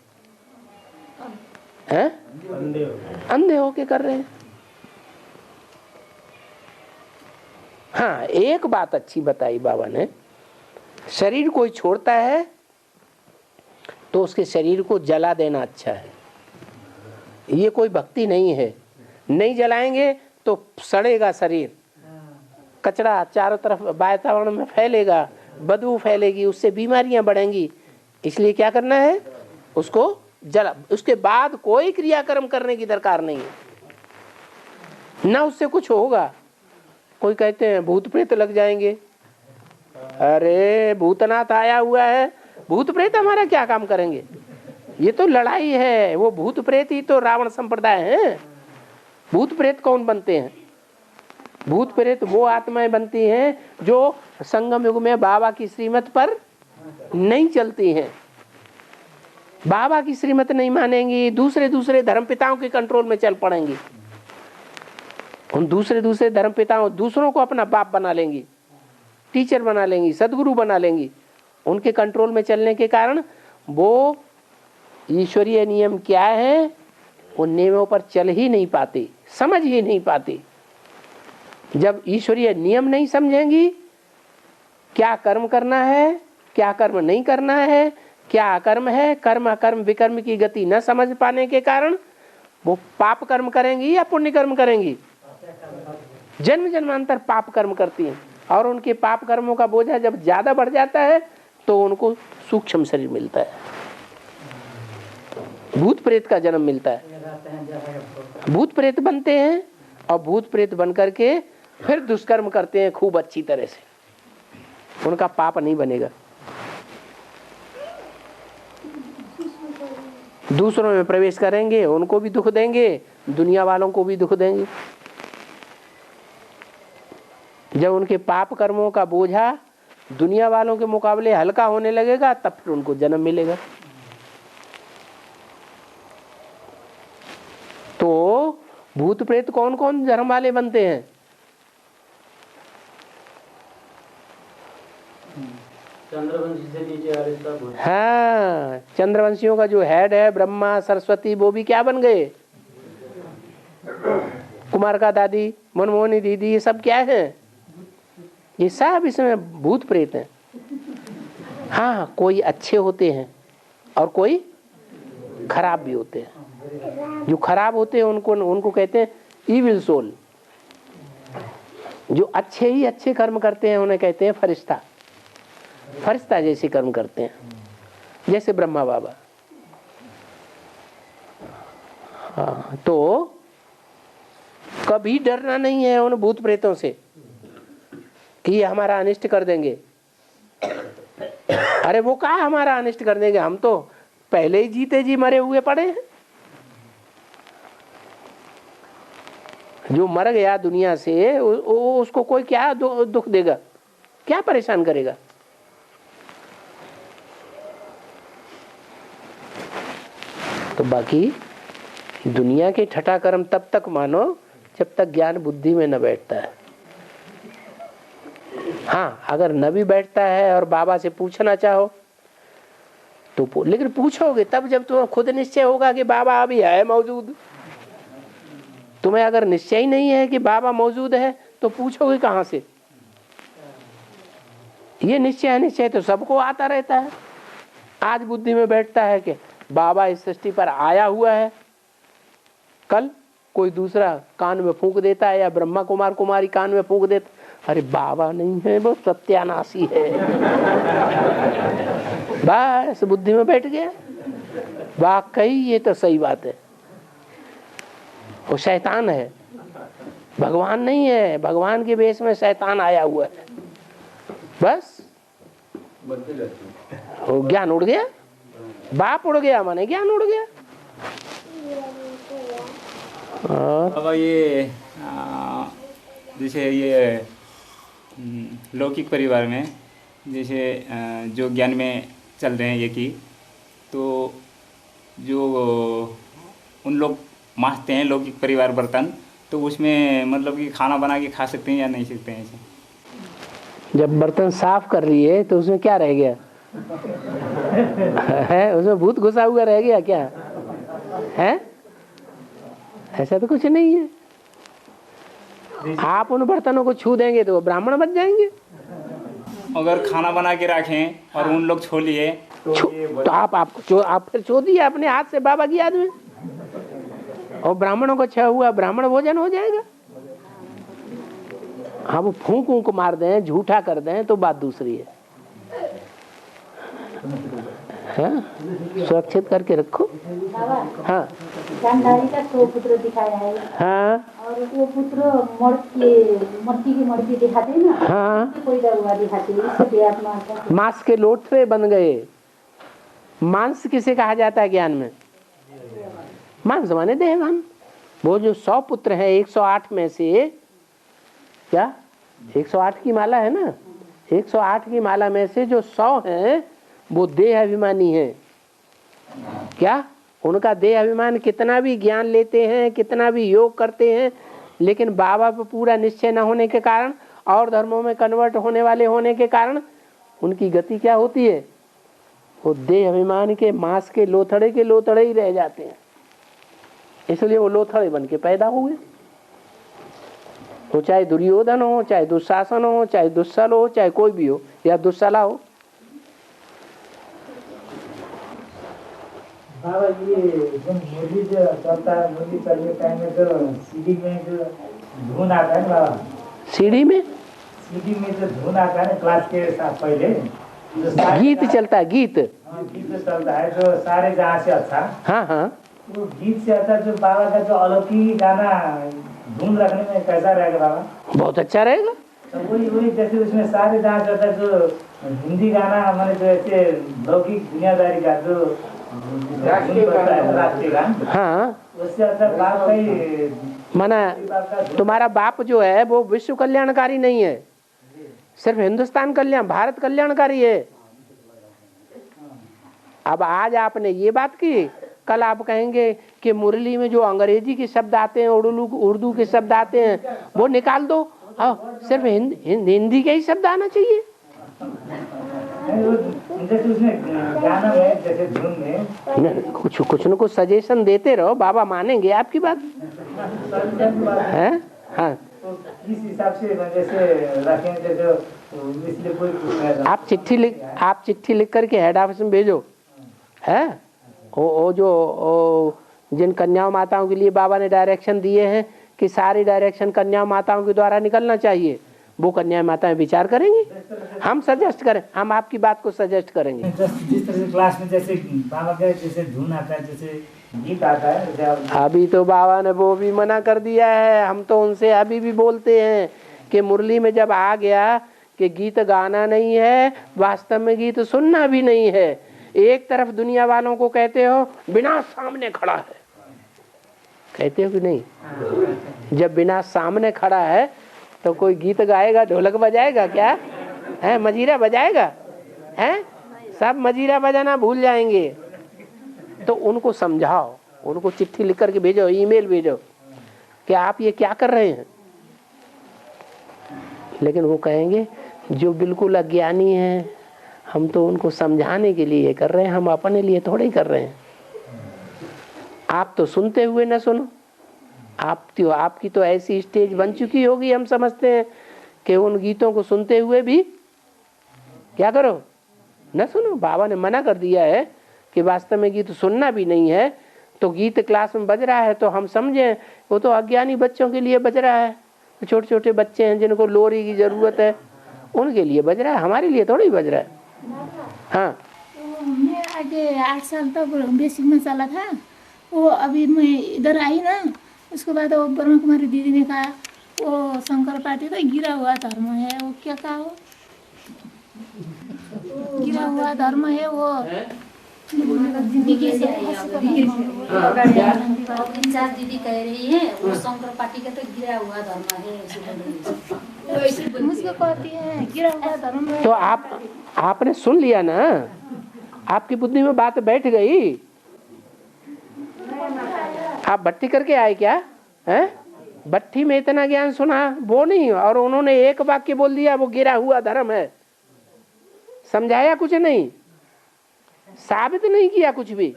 अंधे होके कर रहे हैं। हाँ, एक बात अच्छी बताई बाबा ने, शरीर कोई छोड़ता है तो उसके शरीर को जला देना अच्छा है। ये कोई भक्ति नहीं है। नहीं जलाएंगे तो सड़ेगा शरीर, कचरा चारों तरफ वातावरण में फैलेगा, बदबू फैलेगी, उससे बीमारियां बढ़ेंगी। इसलिए क्या करना है? उसको जला। उसके बाद कोई क्रियाकर्म करने की दरकार नहीं है, ना उससे कुछ होगा। कोई कहते हैं भूत प्रेत लग जाएंगे। अरे भूतनाथ आया हुआ है, भूत प्रेत हमारा क्या काम करेंगे? ये तो लड़ाई है। वो भूत प्रेत ही तो रावण संप्रदाय है। भूत प्रेत कौन बनते हैं? भूत प्रेत वो आत्माएं बनती हैं जो संगम युग में बाबा की श्रीमत पर नहीं चलती हैं। बाबा की श्रीमत नहीं मानेंगी, दूसरे धर्म पिताओं के कंट्रोल में चल पड़ेंगी। उन दूसरे धर्म पिताओं दूसरों को अपना बाप बना लेंगी, टीचर बना लेंगी, सदगुरु बना लेंगी। उनके कंट्रोल में चलने के कारण वो ईश्वरीय नियम क्या है उन नियमों पर चल ही नहीं पाते, समझ ही नहीं पाते। जब ईश्वरीय नियम नहीं समझेंगी, क्या कर्म करना है क्या कर्म नहीं करना है, क्या कर्म है, कर्म अकर्म विकर्म की गति न समझ पाने के कारण वो पाप कर्म करेंगी या पुण्य कर्म करेंगी? जन्म जन्मांतर पाप कर्म करती हैं, और उनके पाप कर्मों का बोझा जब ज्यादा बढ़ जाता है तो उनको सूक्ष्म शरीर मिलता है, भूत प्रेत का जन्म मिलता है। भूत प्रेत बनते हैं और भूत प्रेत बन करके फिर दुष्कर्म करते हैं खूब अच्छी तरह से, उनका पाप नहीं बनेगा। दूसरों में प्रवेश करेंगे, उनको भी दुख देंगे, दुनिया वालों को भी दुख देंगे। जब उनके पाप कर्मों का बोझा दुनिया वालों के मुकाबले हल्का होने लगेगा तब फिर उनको जन्म मिलेगा। तो भूत प्रेत कौन कौन धर्म वाले बनते हैं? चंद्रवंशी से नीचे वाले सब होते हैं। हाँ, चंद्रवंशियों का जो हेड है ब्रह्मा सरस्वती, वो भी क्या बन गए? कुमार का दादी, मनमोहनी दीदी, ये सब क्या है? ये सब इसमें भूत प्रेत हैं। हाँ, कोई अच्छे होते हैं और कोई खराब भी होते हैं। जो खराब होते हैं उनको कहते हैं इविल सोल। जो अच्छे ही अच्छे कर्म करते हैं उन्हें कहते हैं फरिश्ता। फरिश्ता जैसे कर्म करते हैं, जैसे ब्रह्मा बाबा। हाँ, तो कभी डरना नहीं है उन भूत प्रेतों से कि ये हमारा अनिष्ट कर देंगे। अरे वो कहाँ हमारा अनिष्ट कर देंगे, हम तो पहले ही जीते जी मरे हुए पड़े हैं। जो मर गया दुनिया से उसको कोई क्या दुख देगा, क्या परेशान करेगा? तो बाकी दुनिया के ठटा कर्म तब तक मानो जब तक ज्ञान बुद्धि में न बैठता है। हाँ, अगर न भी बैठता है और बाबा से पूछना चाहो तो लेकिन पूछोगे तब जब तुम्हें खुद निश्चय होगा कि बाबा अभी है मौजूद। तुम्हें अगर निश्चय ही नहीं है कि बाबा मौजूद है तो पूछोगे कहाँ से? ये निश्चय तो सबको आता रहता है। आज बुद्धि में बैठता है कि बाबा इस सृष्टि पर आया हुआ है, कल कोई दूसरा कान में फूंक देता है या ब्रह्मा कुमार कुमारी कान में फूंक देता, अरे बाबा नहीं है, वो सत्यानाशी है। बस बुद्धि में बैठ गया। वाकई ये तो सही बात है, वो शैतान है, भगवान नहीं है। भगवान के वेश में शैतान आया हुआ है। बस वो ज्ञान उड़ गया, बाप उड़ गया माने ज्ञान उड़ गया। अब ये जैसे ये लौकिक परिवार में जैसे जो ज्ञान में चल रहे हैं ये कि तो जो उन लोग मांजते हैं लौकिक परिवार बर्तन, तो उसमें मतलब कि खाना बना के खा सकते हैं या नहीं सकते हैं ऐसे? जब बर्तन साफ कर रही है तो उसमें क्या रह गया है? उसमें भूत घुसा हुआ रह गया क्या है? ऐसा तो कुछ नहीं है। आप उन बर्तनों को छू देंगे तो वो ब्राह्मण बन जाएंगे। अगर खाना बना के रखें और उन लोग छो लिए तो आप फिर छो दिए अपने हाथ से बाबा की याद में, और ब्राह्मणों को छा हुआ ब्राह्मण भोजन हो जाएगा। हाँ, वो फूंक ऊंक मार दें, झूठा कर दें तो बात दूसरी है। हाँ, सुरक्षित करके रखो। हाँ, गांधारी का 100 पुत्र दिखाया है। हाँ, और वो पुत्र मट्टी की मड़की दिखाते ना। हाँ, कोई दरुआ दिखाते, इससे आत्मा मांस के लोथड़े बन गए। मांस किसे कहा जाता है ज्ञान में? मांस माने देहवान। वो जो 100 पुत्र हैं 108 में से, क्या 108 की माला है ना, 108 की माला में से जो 100 हैं वो देह अभिमानी हैं। क्या उनका देह अभिमान कितना भी ज्ञान लेते हैं, कितना भी योग करते हैं, लेकिन बाबा पर पूरा निश्चय न होने के कारण और धर्मों में कन्वर्ट होने वाले होने के कारण उनकी गति क्या होती है? वो देह अभिमान के मांस के लोथड़े ही रह जाते हैं। इसलिए वो लोथड़े बन के पैदा हुए। वो चाहे दुर्योधन हो, चाहे दुशासन हो, चाहे दुस्सल हो, चाहे कोई भी हो, या दुस्सला हो। बाबा ये जो मुरली जो चलता है, मुरली चलने टाइम में जो सीढ़ी में जो धुन आता है ना बाबा, सीढ़ी में सीढ़ी में जो धुन आता है ना क्लास के साथ पहले जो सारे गीत चलता है, गीत। गीत जो चलता है जो सारे जहाँ से अच्छा, हाँ हाँ, वो गीत से अच्छा जो बाबा का जो अलौकिक गाना धुन रखने में कैसा रहेगा बाबा? बहुत अच्छा रहेगा। तो वही जैसे उसमें सारे जहाँ से होता जो हिंदी गाना मैंने जो ऐसे लौकिक दुनियादारी का जो राष्ट्रीय गान, हाँ, उससे अच्छा बाप का ही माना तुम्हारा बाप जो है वो विश्व कल्याणकारी नहीं है, सिर्फ हिंदुस्तान कल्याण, भारत कल्याणकारी है। अब आज आपने ये बात की, कल आप कहेंगे कि मुरली में जो अंग्रेजी के शब्द आते हैं, उर्दू के शब्द आते हैं, वो निकाल दो, सिर्फ हिंदी के ही शब्द आना चाहिए। जैसे उसमें गाना में जैसे धुन में कुछ न कुछ सजेशन देते रहो, बाबा मानेंगे आपकी बात है। हाँ, तो किस हिसाब से जैसे रखेंगे जो इसलिए कोई आप चिट्ठी लिख करके हेड ऑफिस में भेजो है। वो जो जिन कन्याओं माताओं के लिए बाबा ने डायरेक्शन दिए हैं कि सारी डायरेक्शन कन्या माताओं के द्वारा निकलना चाहिए, वो कन्या माताएं विचार करेंगी, हम सजेस्ट करें, हम आपकी बात को सजेस्ट करेंगे। जिस तरह से क्लास में जैसे बाबा का जैसे धुन आता है, जैसे गीत आता है, अभी तो बाबा ने वो भी मना कर दिया है। हम तो उनसे अभी भी बोलते हैं कि मुरली में जब आ गया कि गीत गाना नहीं है, वास्तव में गीत सुनना भी नहीं है। एक तरफ दुनिया वालों को कहते हो बिना सामने खड़ा है, कहते हो कि नहीं? जब बिना सामने खड़ा है तो कोई गीत गाएगा, ढोलक बजाएगा क्या है, मजीरा बजाएगा है? सब मजीरा बजाना भूल जाएंगे। तो उनको समझाओ, उनको चिट्ठी लिख करके भेजो, ईमेल भेजो कि आप ये क्या कर रहे हैं। लेकिन वो कहेंगे जो बिल्कुल अज्ञानी हैं, हम तो उनको समझाने के लिए कर रहे हैं, हम अपने लिए थोड़े ही कर रहे हैं। आप तो सुनते हुए न सुनो, आपकी तो ऐसी स्टेज बन चुकी होगी, हम समझते हैं कि उन गीतों को सुनते हुए भी क्या करो, न सुनो। बाबा ने मना कर दिया है कि वास्तव में गीत सुनना भी नहीं है। तो गीत क्लास में बज रहा है तो हम समझें वो तो अज्ञानी बच्चों के लिए बज रहा है, छोटे छोटे बच्चे हैं जिनको लोरी की जरूरत है, उनके लिए बज रहा है, हमारे लिए थोड़ी बज रहा है। हाँ, तो मैं आगे 8 साल तक बेसिक में चला था, वो अभी मैं इधर आई ना, उसके बाद वो ब्रह्म कुमारी दीदी ने कहा वो शंकर पार्टी का गिरा हुआ धर्म है। वो क्या कहा, वो गिरा हुआ धर्म है, वो इंचार्ज दीदी कह रही है वो शंकर पार्टी का तो गिरा हुआ धर्म है, मुझको कहती है गिरा हुआ धर्म है। तो आपने सुन लिया ना, आपकी बुद्धि में बात बैठ गई। आप भट्टी करके आए क्या हैं? भट्टी में इतना ज्ञान सुना वो नहीं, और उन्होंने एक वाक्य बोल दिया वो गिरा हुआ धर्म है, समझाया कुछ नहीं, साबित नहीं किया कुछ भी।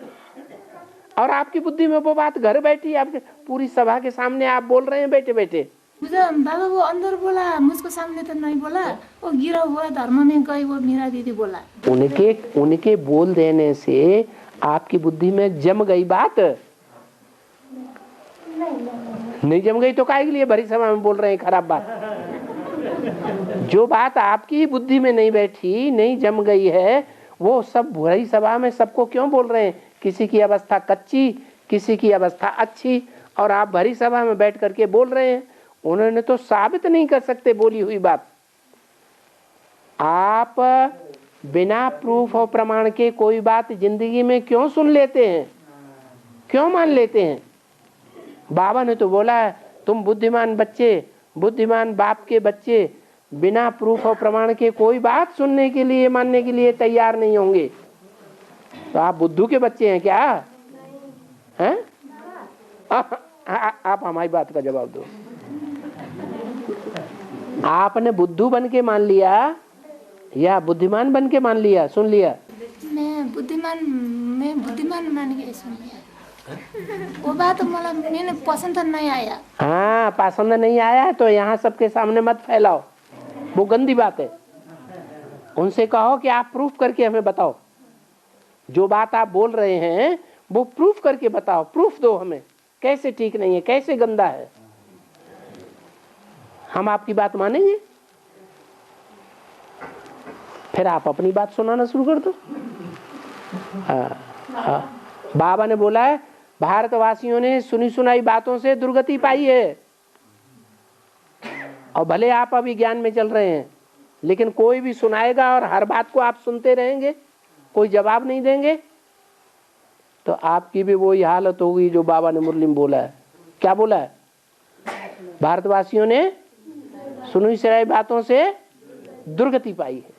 और आपकी बुद्धि में वो बात घर बैठी, आपके पूरी सभा के सामने आप बोल रहे हैं बैठे बैठे। मुझे बाबा वो अंदर बोला, मुझको सामने तो नहीं बोला, वो गिरा हुआ धर्म में गई, वो मीरा दीदी बोला। उनके बोल देने से आपकी बुद्धि में जम गई बात, नहीं जम गई तो काहे के लिए भरी सभा में बोल रहे हैं खराब बात। जो बात आपकी बुद्धि में नहीं बैठी, नहीं जम गई है, वो सब भरी सभा में सबको क्यों बोल रहे हैं? किसी की अवस्था कच्ची, किसी की अवस्था अच्छी, और आप भरी सभा में बैठ करके बोल रहे हैं। उन्होंने तो साबित नहीं कर सकते बोली हुई बात। आप बिना प्रूफ और प्रमाण के कोई बात जिंदगी में क्यों सुन लेते हैं, क्यों मान लेते हैं? बाबा ने तो बोला है तुम बुद्धिमान बच्चे, बुद्धिमान बाप के बच्चे बिना प्रूफ और प्रमाण के कोई बात सुनने के लिए, मानने के लिए तैयार नहीं होंगे। तो आप बुद्धू के बच्चे हैं क्या हैं? आप हमारी बात का जवाब दो। आपने बुद्धू बन के मान लिया या बुद्धिमान बन के मान लिया, सुन लिया? मैं बुद्धिमान मान के सुन लिया। वो बात मतलब मैंने पसंद नहीं आया। हाँ, पसंद नहीं आया तो यहाँ सबके सामने मत फैलाओ, वो गंदी बात है। उनसे कहो कि आप प्रूफ करके हमें बताओ, जो बात आप बोल रहे हैं वो प्रूफ करके बताओ, प्रूफ दो हमें, कैसे ठीक नहीं है, कैसे गंदा है। हम आपकी बात मानेंगे? फिर आप अपनी बात सुनाना शुरू कर दो। बाबा ने बोला है भारतवासियों ने सुनी सुनाई बातों से दुर्गति पाई है, और भले आप अभी ज्ञान में चल रहे हैं, लेकिन कोई भी सुनाएगा और हर बात को आप सुनते रहेंगे, कोई जवाब नहीं देंगे, तो आपकी भी वही हालत होगी जो बाबा ने मुरली में बोला है। क्या बोला है? भारतवासियों ने सुनी सुनाई बातों से दुर्गति पाई है।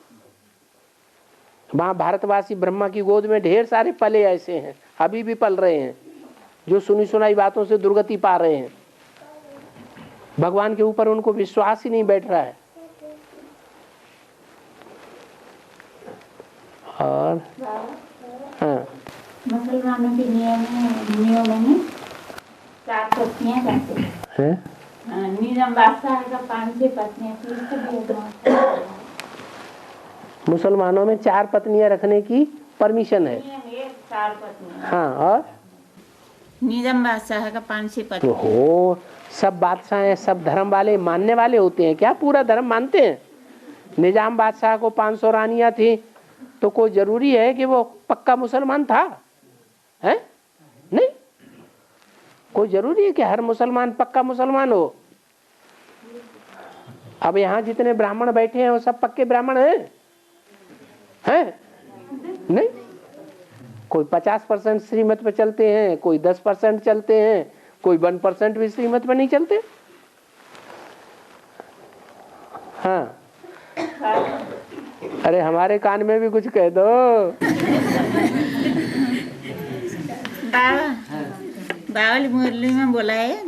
वहां भारतवासी ब्रह्मा की गोद में ढेर सारे पले ऐसे हैं, अभी भी पल रहे हैं, जो सुनी सुनाई बातों से दुर्गति पा रहे हैं। भगवान के ऊपर उनको विश्वास ही नहीं बैठ रहा है। और हाँ, मुसलमानों के नियम में 4 पत्नियां करते हैं। निजाम बादशाह का 5-6 पत्नियां। मुसलमानों में 4 पत्नियां रखने की परमिशन है। 4 पत्नियां। हाँ, और निजाम बादशाह का 5-6 पत्नियां। हो, सब बादशाह हैं, सब धर्म वाले मानने वाले होते हैं क्या? पूरा धर्म मानते हैं? निजाम बादशाह को 500 रानियां थी, तो कोई जरूरी है कि वो पक्का मुसलमान था? है नहीं, कोई जरूरी है कि हर मुसलमान पक्का मुसलमान हो? अब यहाँ जितने ब्राह्मण बैठे हैं वो सब पक्के ब्राह्मण हैं? नहीं, कोई 50% श्रीमत पे चलते हैं, कोई 10% चलते हैं, कोई 1% भी श्रीमत पे नहीं चलते। हाँ, अरे हमारे कान में भी कुछ कह दो। बाबा मुरली में बोला है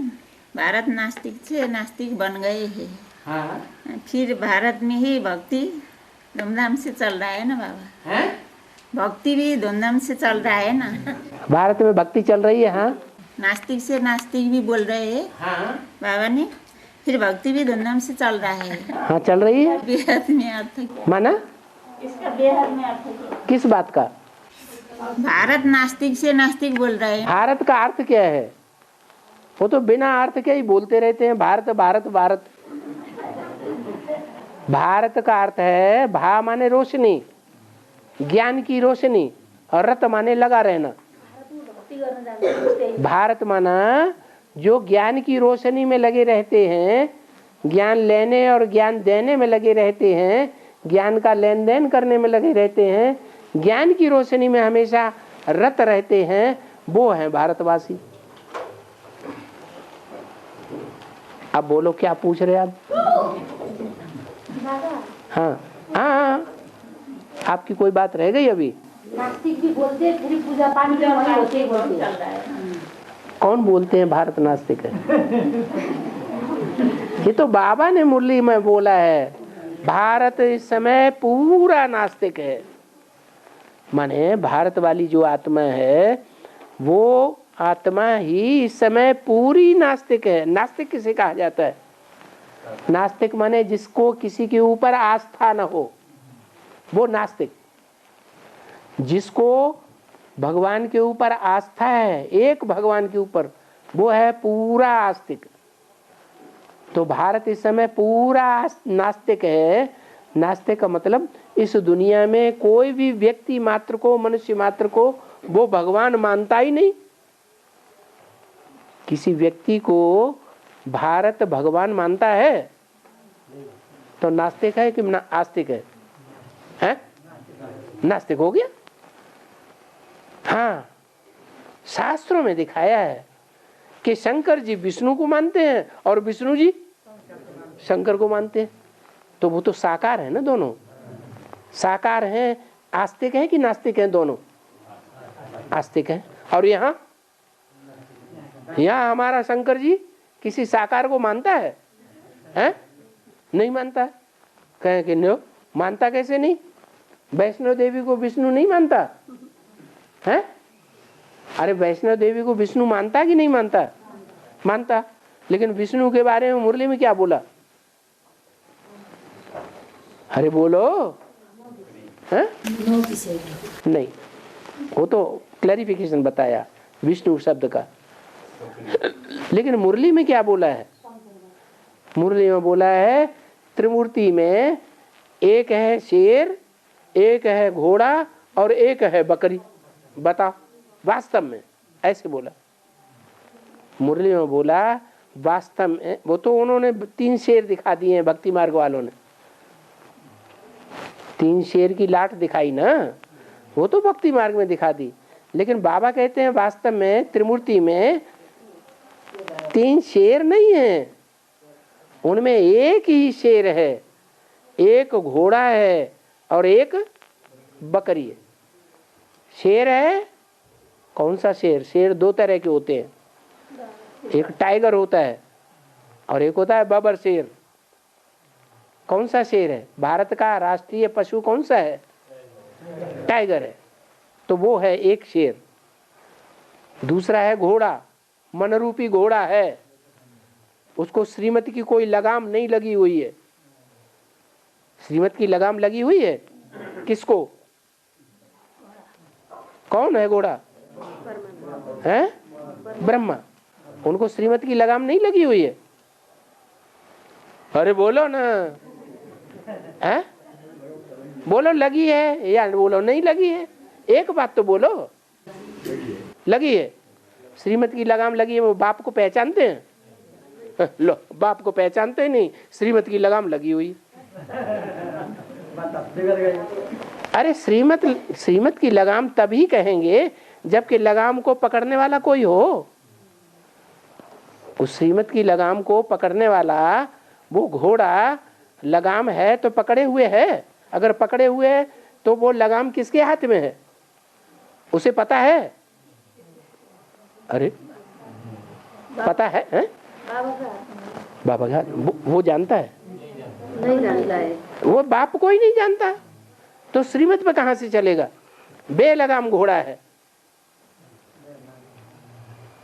भारत नास्तिक से नास्तिक बन गए हैं। हाँ। फिर भारत में ही भक्ति धूमधाम से चल रहा है ना बाबा? है? भक्ति भी धूमधाम से चल रहा है ना? भारत में भक्ति चल रही है। हाँ, नास्तिक से नास्तिक भी बोल रहे हैं। हाँ। बाबा ने फिर भक्ति भी धूमधाम से चल रहा है। हाँ, चल रही है। बेहद में अर्थ क्या? माना इसका बेहद में अर्थ क्या? किस बात का? भारत नास्तिक से नास्तिक बोल रहे हैं। भारत का अर्थ क्या है? वो तो बिना अर्थ के ही बोलते रहते हैं, भारत भारत भारत। भारत का अर्थ है भा माने रोशनी, ज्ञान की रोशनी, और रत माने लगा रहना। भारत माना जो ज्ञान की रोशनी में लगे रहते हैं, ज्ञान लेने और ज्ञान देने में लगे रहते हैं, ज्ञान का लेन देन करने में लगे रहते हैं, ज्ञान की रोशनी में हमेशा रत रहते हैं, वो है भारतवासी। अब बोलो क्या पूछ रहे आप? हाँ, हाँ, आपकी कोई बात रह गई अभी? नास्तिक भी बोलते हैं, फिर पूजा पाठ भी वही होते ही बोलते हैं। कौन बोलते हैं भारत नास्तिक है? ये तो बाबा ने मुरली में बोला है, भारत इस समय पूरा नास्तिक है। माने भारत वाली जो आत्मा है वो आत्मा ही इस समय पूरी नास्तिक है। नास्तिक किसे कहा जाता है? नास्तिक माने जिसको किसी के ऊपर आस्था न हो, वो नास्तिक। जिसको भगवान के ऊपर आस्था है, एक भगवान के ऊपर, वो है पूरा आस्तिक। तो भारत इस समय पूरा नास्तिक है। नास्तिक का मतलब इस दुनिया में कोई भी व्यक्ति मात्र को, मनुष्य मात्र को वो भगवान मानता ही नहीं। किसी व्यक्ति को भारत भगवान मानता है तो नास्तिक है कि आस्तिक है? हैं? नास्तिक हो गया। हाँ, शास्त्रों में दिखाया है कि शंकर जी विष्णु को मानते हैं और विष्णु जी शंकर को मानते हैं, तो वो तो साकार है ना, दोनों साकार हैं। आस्तिक हैं कि नास्तिक हैं? दोनों आस्तिक हैं। और यहाँ हमारा शंकर जी किसी साकार को मानता है? हैं? नहीं मानता है। कहें कि नो, मानता कैसे नहीं? वैष्णो देवी को विष्णु नहीं मानता है? अरे वैष्णो देवी को विष्णु मानता कि नहीं मानता? मानता। लेकिन विष्णु के बारे में मुरली में क्या बोला? अरे बोलो। है? नहीं, वो तो क्लैरिफिकेशन बताया विष्णु शब्द का। लेकिन मुरली में क्या बोला है? मुरली में बोला है त्रिमूर्ति में एक है शेर, एक है घोड़ा और एक है बकरी। बताओ वास्तव में ऐसे बोला मुरली में बोला वास्तव में। वो तो उन्होंने 3 शेर दिखा दिए हैं भक्ति मार्ग वालों ने, 3 शेर की लाट दिखाई ना, वो तो भक्ति मार्ग में दिखा दी। लेकिन बाबा कहते हैं वास्तव में त्रिमूर्ति में 3 शेर नहीं है, उनमें एक ही शेर है, एक घोड़ा है और एक बकरी है। शेर है, कौन सा शेर? शेर 2 तरह के होते हैं, एक टाइगर होता है और एक होता है बबर शेर। कौन सा शेर है? भारत का राष्ट्रीय पशु कौन सा है? टाइगर है, तो वो है एक शेर। दूसरा है घोड़ा, मनरूपी घोड़ा है, उसको श्रीमती की कोई लगाम नहीं लगी हुई है। श्रीमती की लगाम लगी हुई है किसको? कौन है घोड़ा? है ब्रह्मा, उनको श्रीमती की लगाम नहीं लगी हुई है। अरे बोलो ना, है बोलो लगी है या बोलो नहीं लगी है, एक बात तो बोलो। लगी है, श्रीमती की लगाम लगी है। वो बाप को पहचानते हैं? लो, बाप को पहचानते नहीं, श्रीमती की लगाम लगी हुई। अरे श्रीमत की लगाम तभी कहेंगे जबकि लगाम को पकड़ने वाला कोई हो। उस श्रीमत की लगाम को पकड़ने वाला वो घोड़ा लगाम है तो पकड़े हुए है। अगर पकड़े हुए है तो वो लगाम किसके हाथ में है उसे पता है? अरे पता है, है? बाबा का वो जानता है? नहीं जानता है, वो बाप को ही नहीं जानता, तो श्रीमत पे कहां से चलेगा? बेलगाम घोड़ा है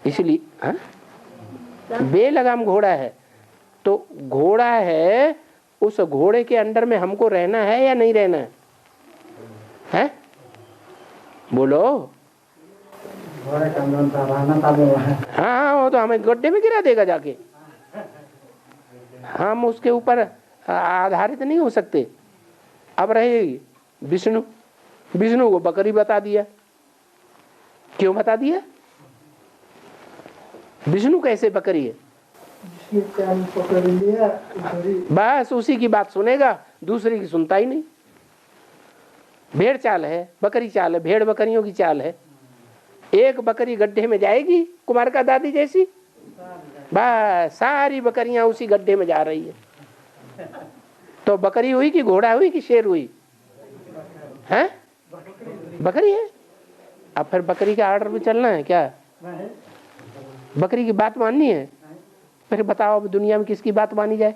इसलिए। हाँ, बेलगाम घोड़ा है, तो घोड़ा है, उस घोड़े के अंडर में हमको रहना है या नहीं रहना है? हैं? बोलो। हाँ, वो तो हमें गड्ढे में गिरा देगा जाके, हम उसके ऊपर आधारित नहीं हो सकते। अब रहेगी विष्णु, विष्णु को बकरी बता दिया। क्यों बता दिया? विष्णु कैसे बकरी है? बस उसी की बात सुनेगा, दूसरी की सुनता ही नहीं। भेड़ चाल है, बकरी चाल है, भेड़ बकरियों की चाल है। एक बकरी गड्ढे में जाएगी कुमार का दादी जैसी, बस सारी बकरियां उसी गड्ढे में जा रही है। तो बकरी हुई कि घोड़ा हुई कि शेर हुई? हैं? बकरी है। अब फिर बकरी का आर्डर में चलना है क्या? बकरी की बात माननी है? फिर बताओ अब दुनिया में किसकी बात मानी जाए?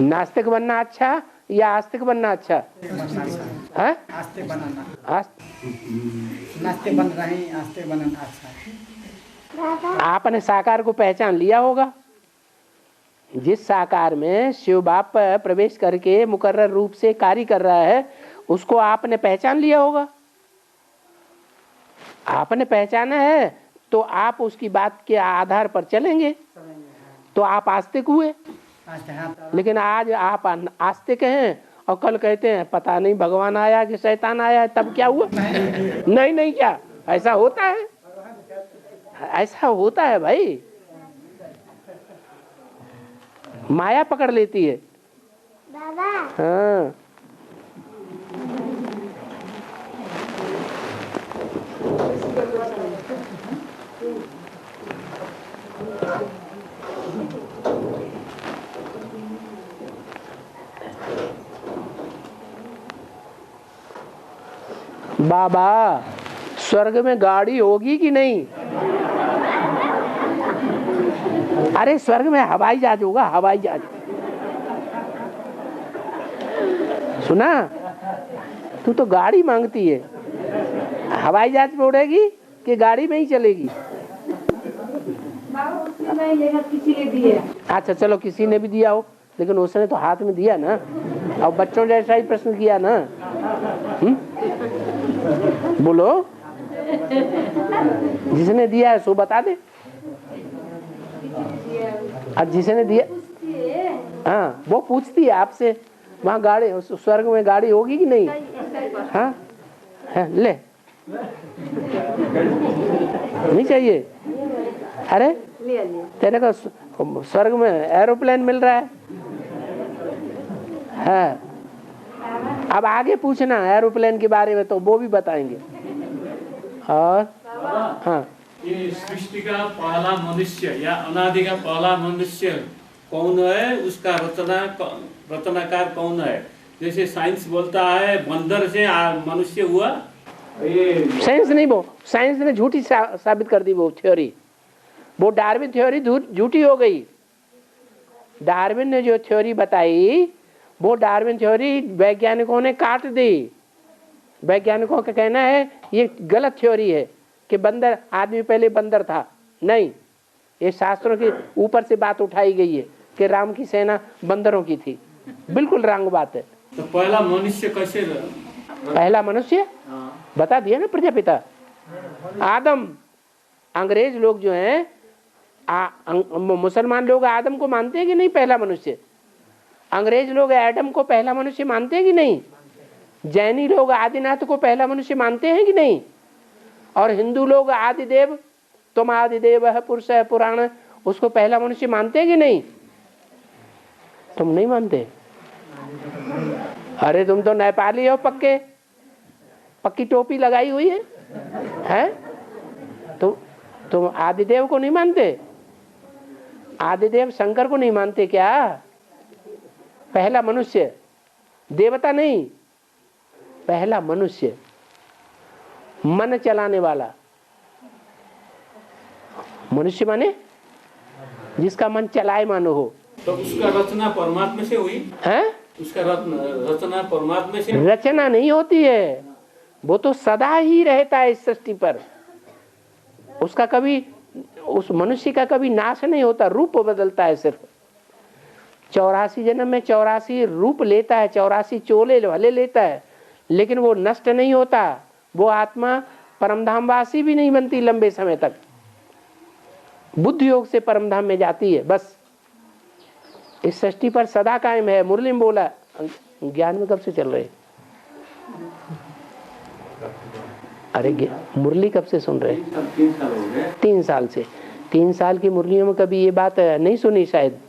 नास्तिक बनना अच्छा या आस्तिक बनना अच्छा? है आस्तिक बनाना, नास्तिक बन रहे हैं, आस्तिक बनाना अच्छा। आपने साकार को पहचान लिया होगा। जिस साकार में शिव बाप प्रवेश करके मुकर्रर रूप से कार्य कर रहा है उसको आपने पहचान लिया होगा। आपने पहचाना है तो आप उसकी बात के आधार पर चलेंगे, तो आप आस्तिक हुए। लेकिन आज आप आस्तिक हैं और कल कहते हैं पता नहीं भगवान आया कि शैतान आया, तब क्या हुआ? नहीं नहीं, क्या ऐसा होता है? ऐसा होता है भाई, माया पकड़ लेती है। हाँ, बाबा स्वर्ग में गाड़ी होगी कि नहीं? अरे स्वर्ग में हवाई जहाज होगा, हवाई जहाज। सुना? तू तो गाड़ी मांगती है, हवाई जहाज में उड़ेगी कि गाड़ी में ही चलेगी? किसी ने दिया। अच्छा चलो, किसी ने भी दिया हो, लेकिन उसने तो हाथ में दिया ना, और बच्चों जैसा ही प्रश्न किया ना। बोलो, जिसने दिया है सो बता दे। और जिसने दिया, हाँ वो पूछती है आपसे, वहाँ गाड़ी, स्वर्ग में गाड़ी होगी कि नहीं? हाँ, हाँ ले, नहीं चाहिए? अरे तेरे को स्वर्ग में एरोप्लेन मिल रहा है। अब आगे पूछना एरोप्लेन के बारे में, तो वो भी बताएंगे। और हाँ, ये सृष्टि का पहला मनुष्य या अनादि का पहला मनुष्य कौन है, उसका रचनाकार कौन है? जैसे साइंस बोलता है बंदर से मनुष्य हुआ, ये साइंस नहीं, वो साइंस ने झूठी साबित कर दी वो थ्योरी। वो डार्विन थ्योरी झूठी हो गई। डार्विन ने जो थ्योरी बताई, वो डार्विन थ्योरी वैज्ञानिकों ने काट दी। वैज्ञानिकों का कहना है ये गलत थ्योरी है कि बंदर, आदमी पहले बंदर था। नहीं, ये शास्त्रों के ऊपर से बात उठाई गई है कि राम की सेना बंदरों की थी। बिल्कुल रंग बात है। तो पहला मनुष्य कैसे? पहला मनुष्य बता दिया ना, प्रजापिता आदम। अंग्रेज लोग जो हैं, मुसलमान लोग आदम को मानते हैं कि नहीं पहला मनुष्य? अंग्रेज लोग एडम को पहला मनुष्य मानते हैं कि नहीं? जैनी लोग आदिनाथ को पहला मनुष्य मानते हैं कि नहीं? और हिंदू लोग आदिदेव, तुम आदिदेव है, पुरुष है, पुराण, उसको पहला मनुष्य मानते हैं कि नहीं? तुम नहीं मानते? अरे तुम तो नेपाली हो, पक्की टोपी लगाई हुई है? तुम आदिदेव को नहीं मानते? आदिदेव शंकर को नहीं मानते क्या? पहला मनुष्य, देवता नहीं, पहला मनुष्य, मन चलाने वाला मनुष्य माने जिसका मन चलायमान हो। तो उसका रचना परमात्मा से हुई है? उसका रचना परमात्मा से? रचना नहीं होती है, वो तो सदा ही रहता है इस सृष्टि पर। उसका कभी, उस मनुष्य का कभी नाश नहीं होता, रूप बदलता है सिर्फ। 84 जन्म में 84 रूप लेता है, 84 चोले भले लेता है, लेकिन वो नष्ट नहीं होता। वो आत्मा परमधामवासी भी नहीं बनती लंबे समय तक, बुद्धि योग से परमधाम में जाती है बस। इस सृष्टि पर सदा कायम है। मुरली में बोला, ज्ञान में कब से चल रहे? अरे मुरली कब से सुन रहे? 3 साल हो गए। 3 साल से। 3 साल की मुरलियों में कभी ये बात नहीं सुनी शायद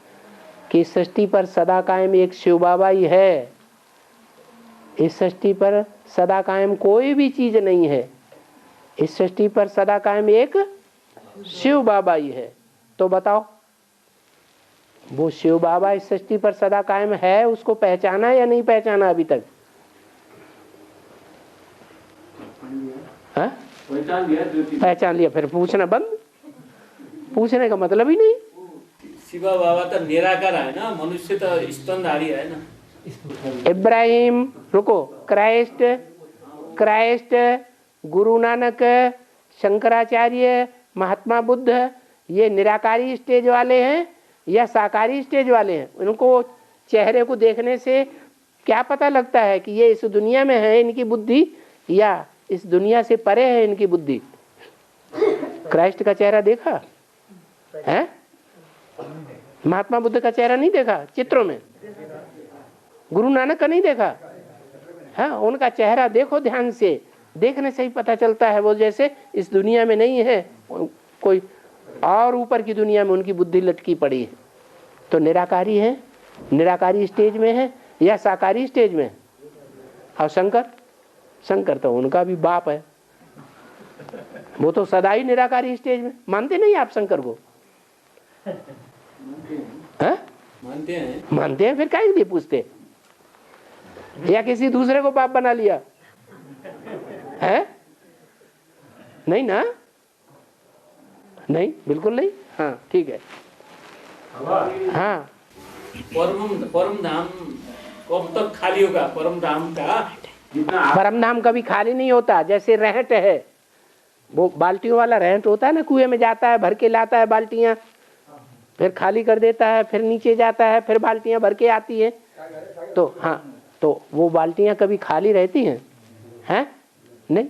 कि इस सृष्टि पर सदा कायम एक शिव बाबा ही है। इस सृष्टि पर सदा कायम कोई भी चीज नहीं है। इस सृष्टि पर सदा कायम एक शिव बाबा ही है। तो बताओ, वो शिव बाबा इस सृष्टि पर सदा कायम है, उसको पहचाना या नहीं पहचाना अभी तक? पहचान लिया, फिर पूछना बंद। पूछने का मतलब ही नहीं। शिवा बाबा तो निराकार है ना, मनुष्य तो स्तनधारी है ना। इब्राहिम, रुको, क्राइस्ट, गुरु नानक, शंकराचार्य, महात्मा बुद्ध, ये निराकारी स्टेज वाले हैं या साकारी स्टेज वाले हैं? इनको चेहरे को देखने से क्या पता लगता है कि ये इस दुनिया में है इनकी बुद्धि या इस दुनिया से परे है इनकी बुद्धि? क्राइस्ट का चेहरा देखा है? महात्मा बुद्ध का चेहरा नहीं देखा चित्रों में? गुरु नानक का नहीं देखा? हाँ, उनका चेहरा देखो ध्यान से, देखने से ही पता चलता है वो जैसे इस दुनिया में नहीं है, कोई और ऊपर की दुनिया में उनकी बुद्धि लटकी पड़ी है। तो निराकारी है, निराकारी स्टेज में है या साकारी स्टेज में? और शंकर तो उनका भी बाप है, वो तो सदा ही निराकारी स्टेज में। मानते नहीं आप शंकर को? मानते हैं, फिर काहे के लिए पूछते? या किसी दूसरे को बाप बना लिया है? नहीं ना, नहीं, बिल्कुल नहीं। हाँ ठीक है। हाँ, परम धाम कब तक खाली होगा? परम धाम का परम धाम कभी खाली नहीं होता। जैसे रहट है, वो बाल्टियों वाला रहट होता है ना, कुएं में जाता है, भर के लाता है बाल्टियां, फिर खाली कर देता है, फिर नीचे जाता है, फिर बाल्टियां भर के आती है। तो हाँ, तो वो बाल्टियां कभी खाली रहती हैं? नहीं।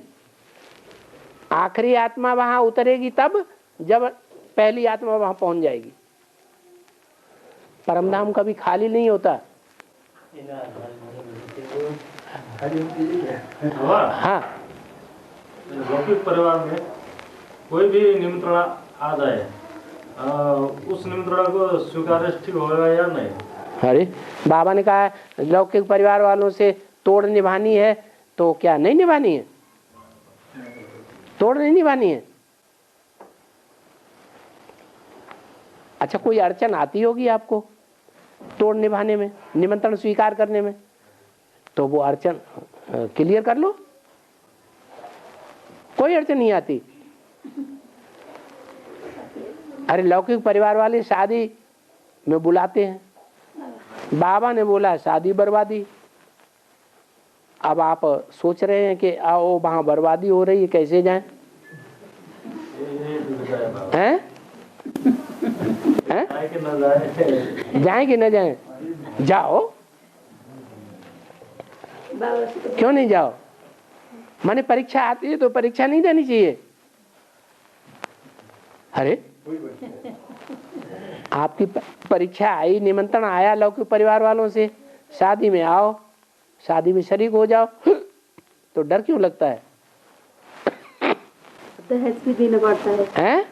आखिरी आत्मा वहां उतरेगी तब जब पहली आत्मा वहां पहुंच जाएगी। परमधाम कभी खाली नहीं होता। हाँ, लौकिक परिवार में कोई भी निमंत्रण आ जाए, उस निमंत्रण को स्वीकार ठीक होगा या नहीं? अरे बाबा ने कहा लौकिक परिवार वालों से तोड़ निभानी है, तो क्या नहीं निभानी है? तोड़ नहीं निभानी है। अच्छा, कोई अड़चन आती होगी आपको तोड़ निभाने में, निमंत्रण स्वीकार करने में, तो वो अड़चन क्लियर कर लो, कोई अड़चन नहीं आती। अरे लौकिक परिवार वाले शादी में बुलाते हैं, बाबा ने बोला शादी बर्बादी। अब आप सोच रहे हैं कि आओ वहां बर्बादी हो रही है, कैसे जाएं? हैं? जाएं कि न जाएं? जाओ, क्यों नहीं जाओ? माने परीक्षा आती है तो परीक्षा नहीं देनी चाहिए। अरे आपकी परीक्षा आई, निमंत्रण आया लौकिक परिवार वालों से, शादी में आओ, शादी में शरीक हो जाओ, तो डर क्यों लगता है? दहेज भी देना पड़ता है। हैं?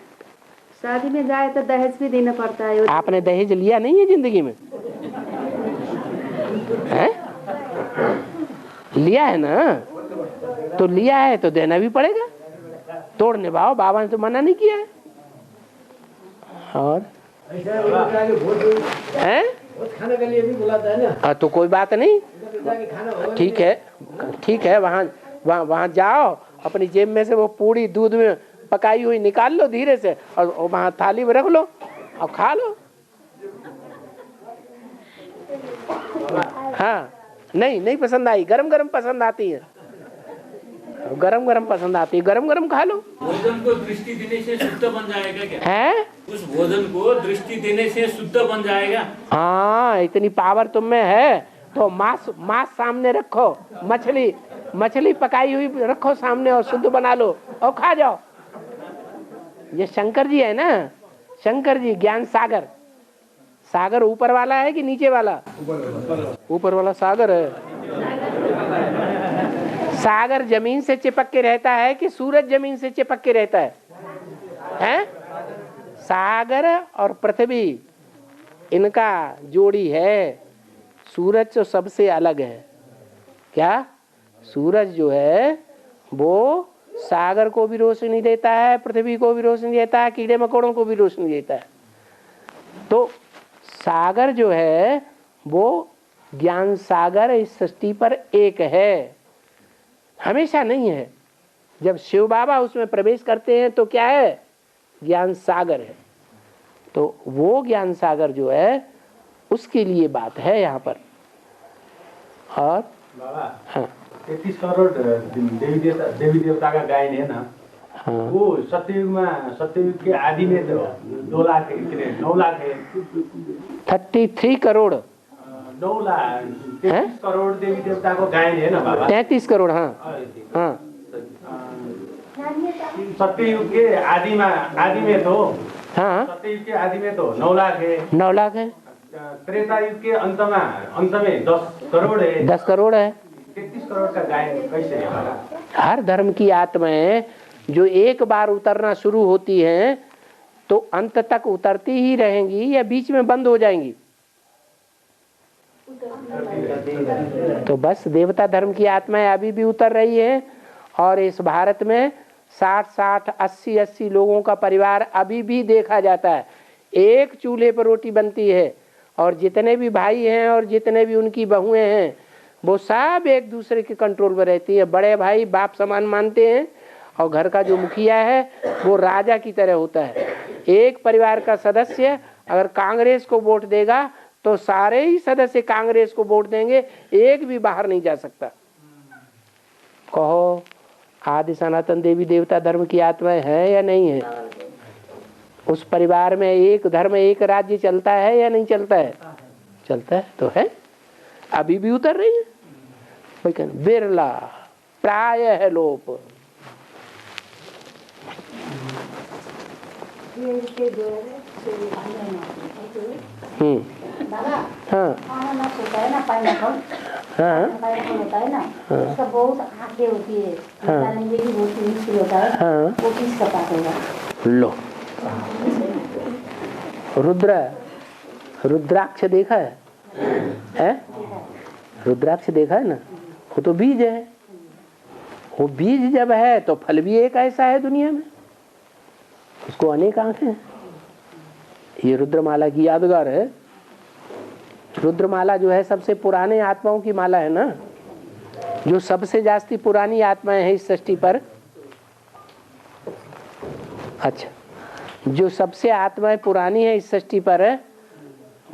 शादी में जाए तो दहेज भी देना पड़ता है। आपने दहेज लिया नहीं है जिंदगी में? हैं? लिया है ना, तो लिया है तो देना भी पड़ेगा। तोड़ निभाओ, बाबा ने तो मना नहीं किया है। और हैं? खाने के लिए भी बुलाता है ना। तो कोई बात नहीं, ठीक है, ठीक है। वहाँ जाओ, अपनी जेब में से वो पूरी दूध में पकाई हुई निकाल लो धीरे से, और वहाँ थाली में रख लो और खा लो। हाँ, नहीं पसंद आई, गरम गरम पसंद आती है, गरम गरम पसंद आती है, गरम गरम खा लो। भोजन को दृष्टि देने से शुद्ध बन जाएगा क्या? है? उस भोजन को दृष्टि देने से शुद्ध बन जाएगा। हाँ, इतनी पावर तुम में है तो मांस सामने रखो, मछली पकाई हुई रखो सामने और शुद्ध बना लो और खा जाओ। ये शंकर जी है ना, शंकर जी ज्ञान सागर। सागर ऊपर वाला है कि नीचे वाला? ऊपर वाला सागर है। सागर जमीन से चिपक के रहता है कि सूरज जमीन से चिपक के रहता है? हैं? सागर और पृथ्वी इनका जोड़ी है। सूरज तो सबसे अलग है। क्या? सूरज जो है वो सागर को भी रोशनी देता है, पृथ्वी को भी रोशनी देता है, कीड़े मकोड़ों को भी रोशनी देता है। तो सागर जो है वो ज्ञान सागर इस सृष्टि पर एक है, हमेशा नहीं है। जब शिव बाबा उसमें प्रवेश करते हैं तो क्या है? ज्ञान सागर है। तो वो ज्ञान सागर जो है उसके लिए बात है यहाँ पर। और बाबा, हाँ, 33 करोड़ देवी देवता का गायन है ना। हाँ, वो सत्ययुग के आदि में तो 2 लाख है, इतने 9 लाख है। 33 करोड़ 9 लाख 33 करोड़ देवी देवता को गायन है ना बाबा। 33 करोड़ हाँ हाँ। सत्ययुग के आदि में तो हाँ, सत्ययुग के आदि में तो 9 लाख है। 9 लाख है। त्रेता युग के अंत में 10 करोड़ है। 10 करोड़ है। 33 करोड़ का गायन कैसे है बाबा? हर धर्म की आत्माएं जो एक बार उतरना शुरू होती हैं तो अंत तक उतरती ही रहेंगी या बीच में बंद हो जाएंगी? तो बस देवता धर्म की आत्माएं अभी भी उतर रही हैं। और इस भारत में 60-60, 80-80 लोगों का परिवार अभी भी देखा जाता है। एक चूल्हे पर रोटी बनती है और जितने भी भाई हैं और जितने भी उनकी बहुएं हैं वो सब एक दूसरे के कंट्रोल में रहती है। बड़े भाई बाप समान मानते हैं और घर का जो मुखिया है वो राजा की तरह होता है। एक परिवार का सदस्य अगर कांग्रेस को वोट देगा तो सारे ही सदस्य कांग्रेस को वोट देंगे, एक भी बाहर नहीं जा सकता। कहो आदि सनातन देवी देवता धर्म की आत्माएं है या नहीं है? उस परिवार में एक धर्म एक राज्य चलता है या नहीं चलता है? चलता है तो है, अभी भी उतर रही है। बिरला प्राय है लोप। जो है दादा हाँ अनानास होता है ना, पाइनएप्पल, हाँ पाइनएप्पल होता है ना, उसका बहुत आंखें होती है, निकालने में भी बहुत मुश्किल होता है। हाँ वो किसका काटेगा? लो रुद्राक्ष देखा है? रुद्राक्ष देखा है ना? वो तो बीज है। वो बीज जब है तो फल भी एक ऐसा है दुनिया में, उसको अनेक आंखें हैं। ये रुद्रमाला की यादगार है। रुद्रमाला जो है सबसे पुराने आत्माओं की माला है ना, जो सबसे जास्ती पुरानी आत्माएं हैं इस सृष्टि पर। अच्छा, जो सबसे आत्माएं पुरानी है इस सृष्टि पर,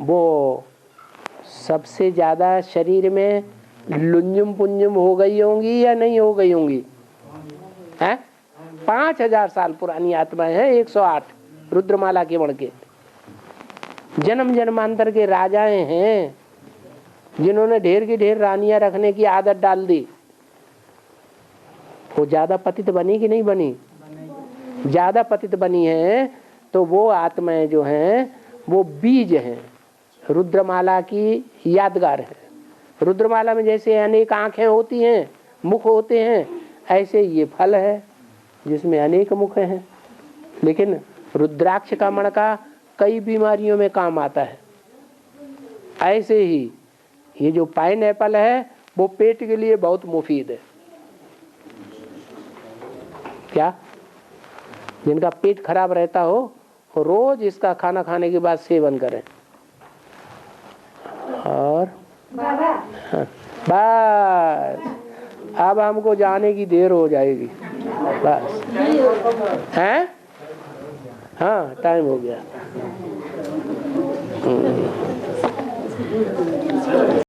वो सबसे ज्यादा शरीर में लुंजुम पुंजुम हो गई होंगी या नहीं हो गई होंगी? हैं? 5000 साल पुरानी आत्माएं हैं, 108 रुद्रमाला के मण के। जन्म जन्मांतर के राजाएं हैं जिन्होंने ढेर की ढेर रानियां रखने की आदत डाल दी। वो ज्यादा पतित बनी कि नहीं बनी? ज्यादा पतित बनी है। तो वो आत्माएं जो हैं वो बीज हैं, रुद्रमाला की यादगार है। रुद्रमाला में जैसे अनेक आंखें होती हैं, मुख होते हैं, ऐसे ये फल है जिसमें अनेक मुख हैं। लेकिन रुद्राक्ष का मणका कई बीमारियों में काम आता है। ऐसे ही ये जो पाइनएप्पल है वो पेट के लिए बहुत मुफीद है। क्या? जिनका पेट खराब रहता हो रोज इसका खाना खाने के बाद सेवन करें। और हाँ, बस अब हमको जाने की देर हो जाएगी। बस हैं? हाँ टाइम हो गया।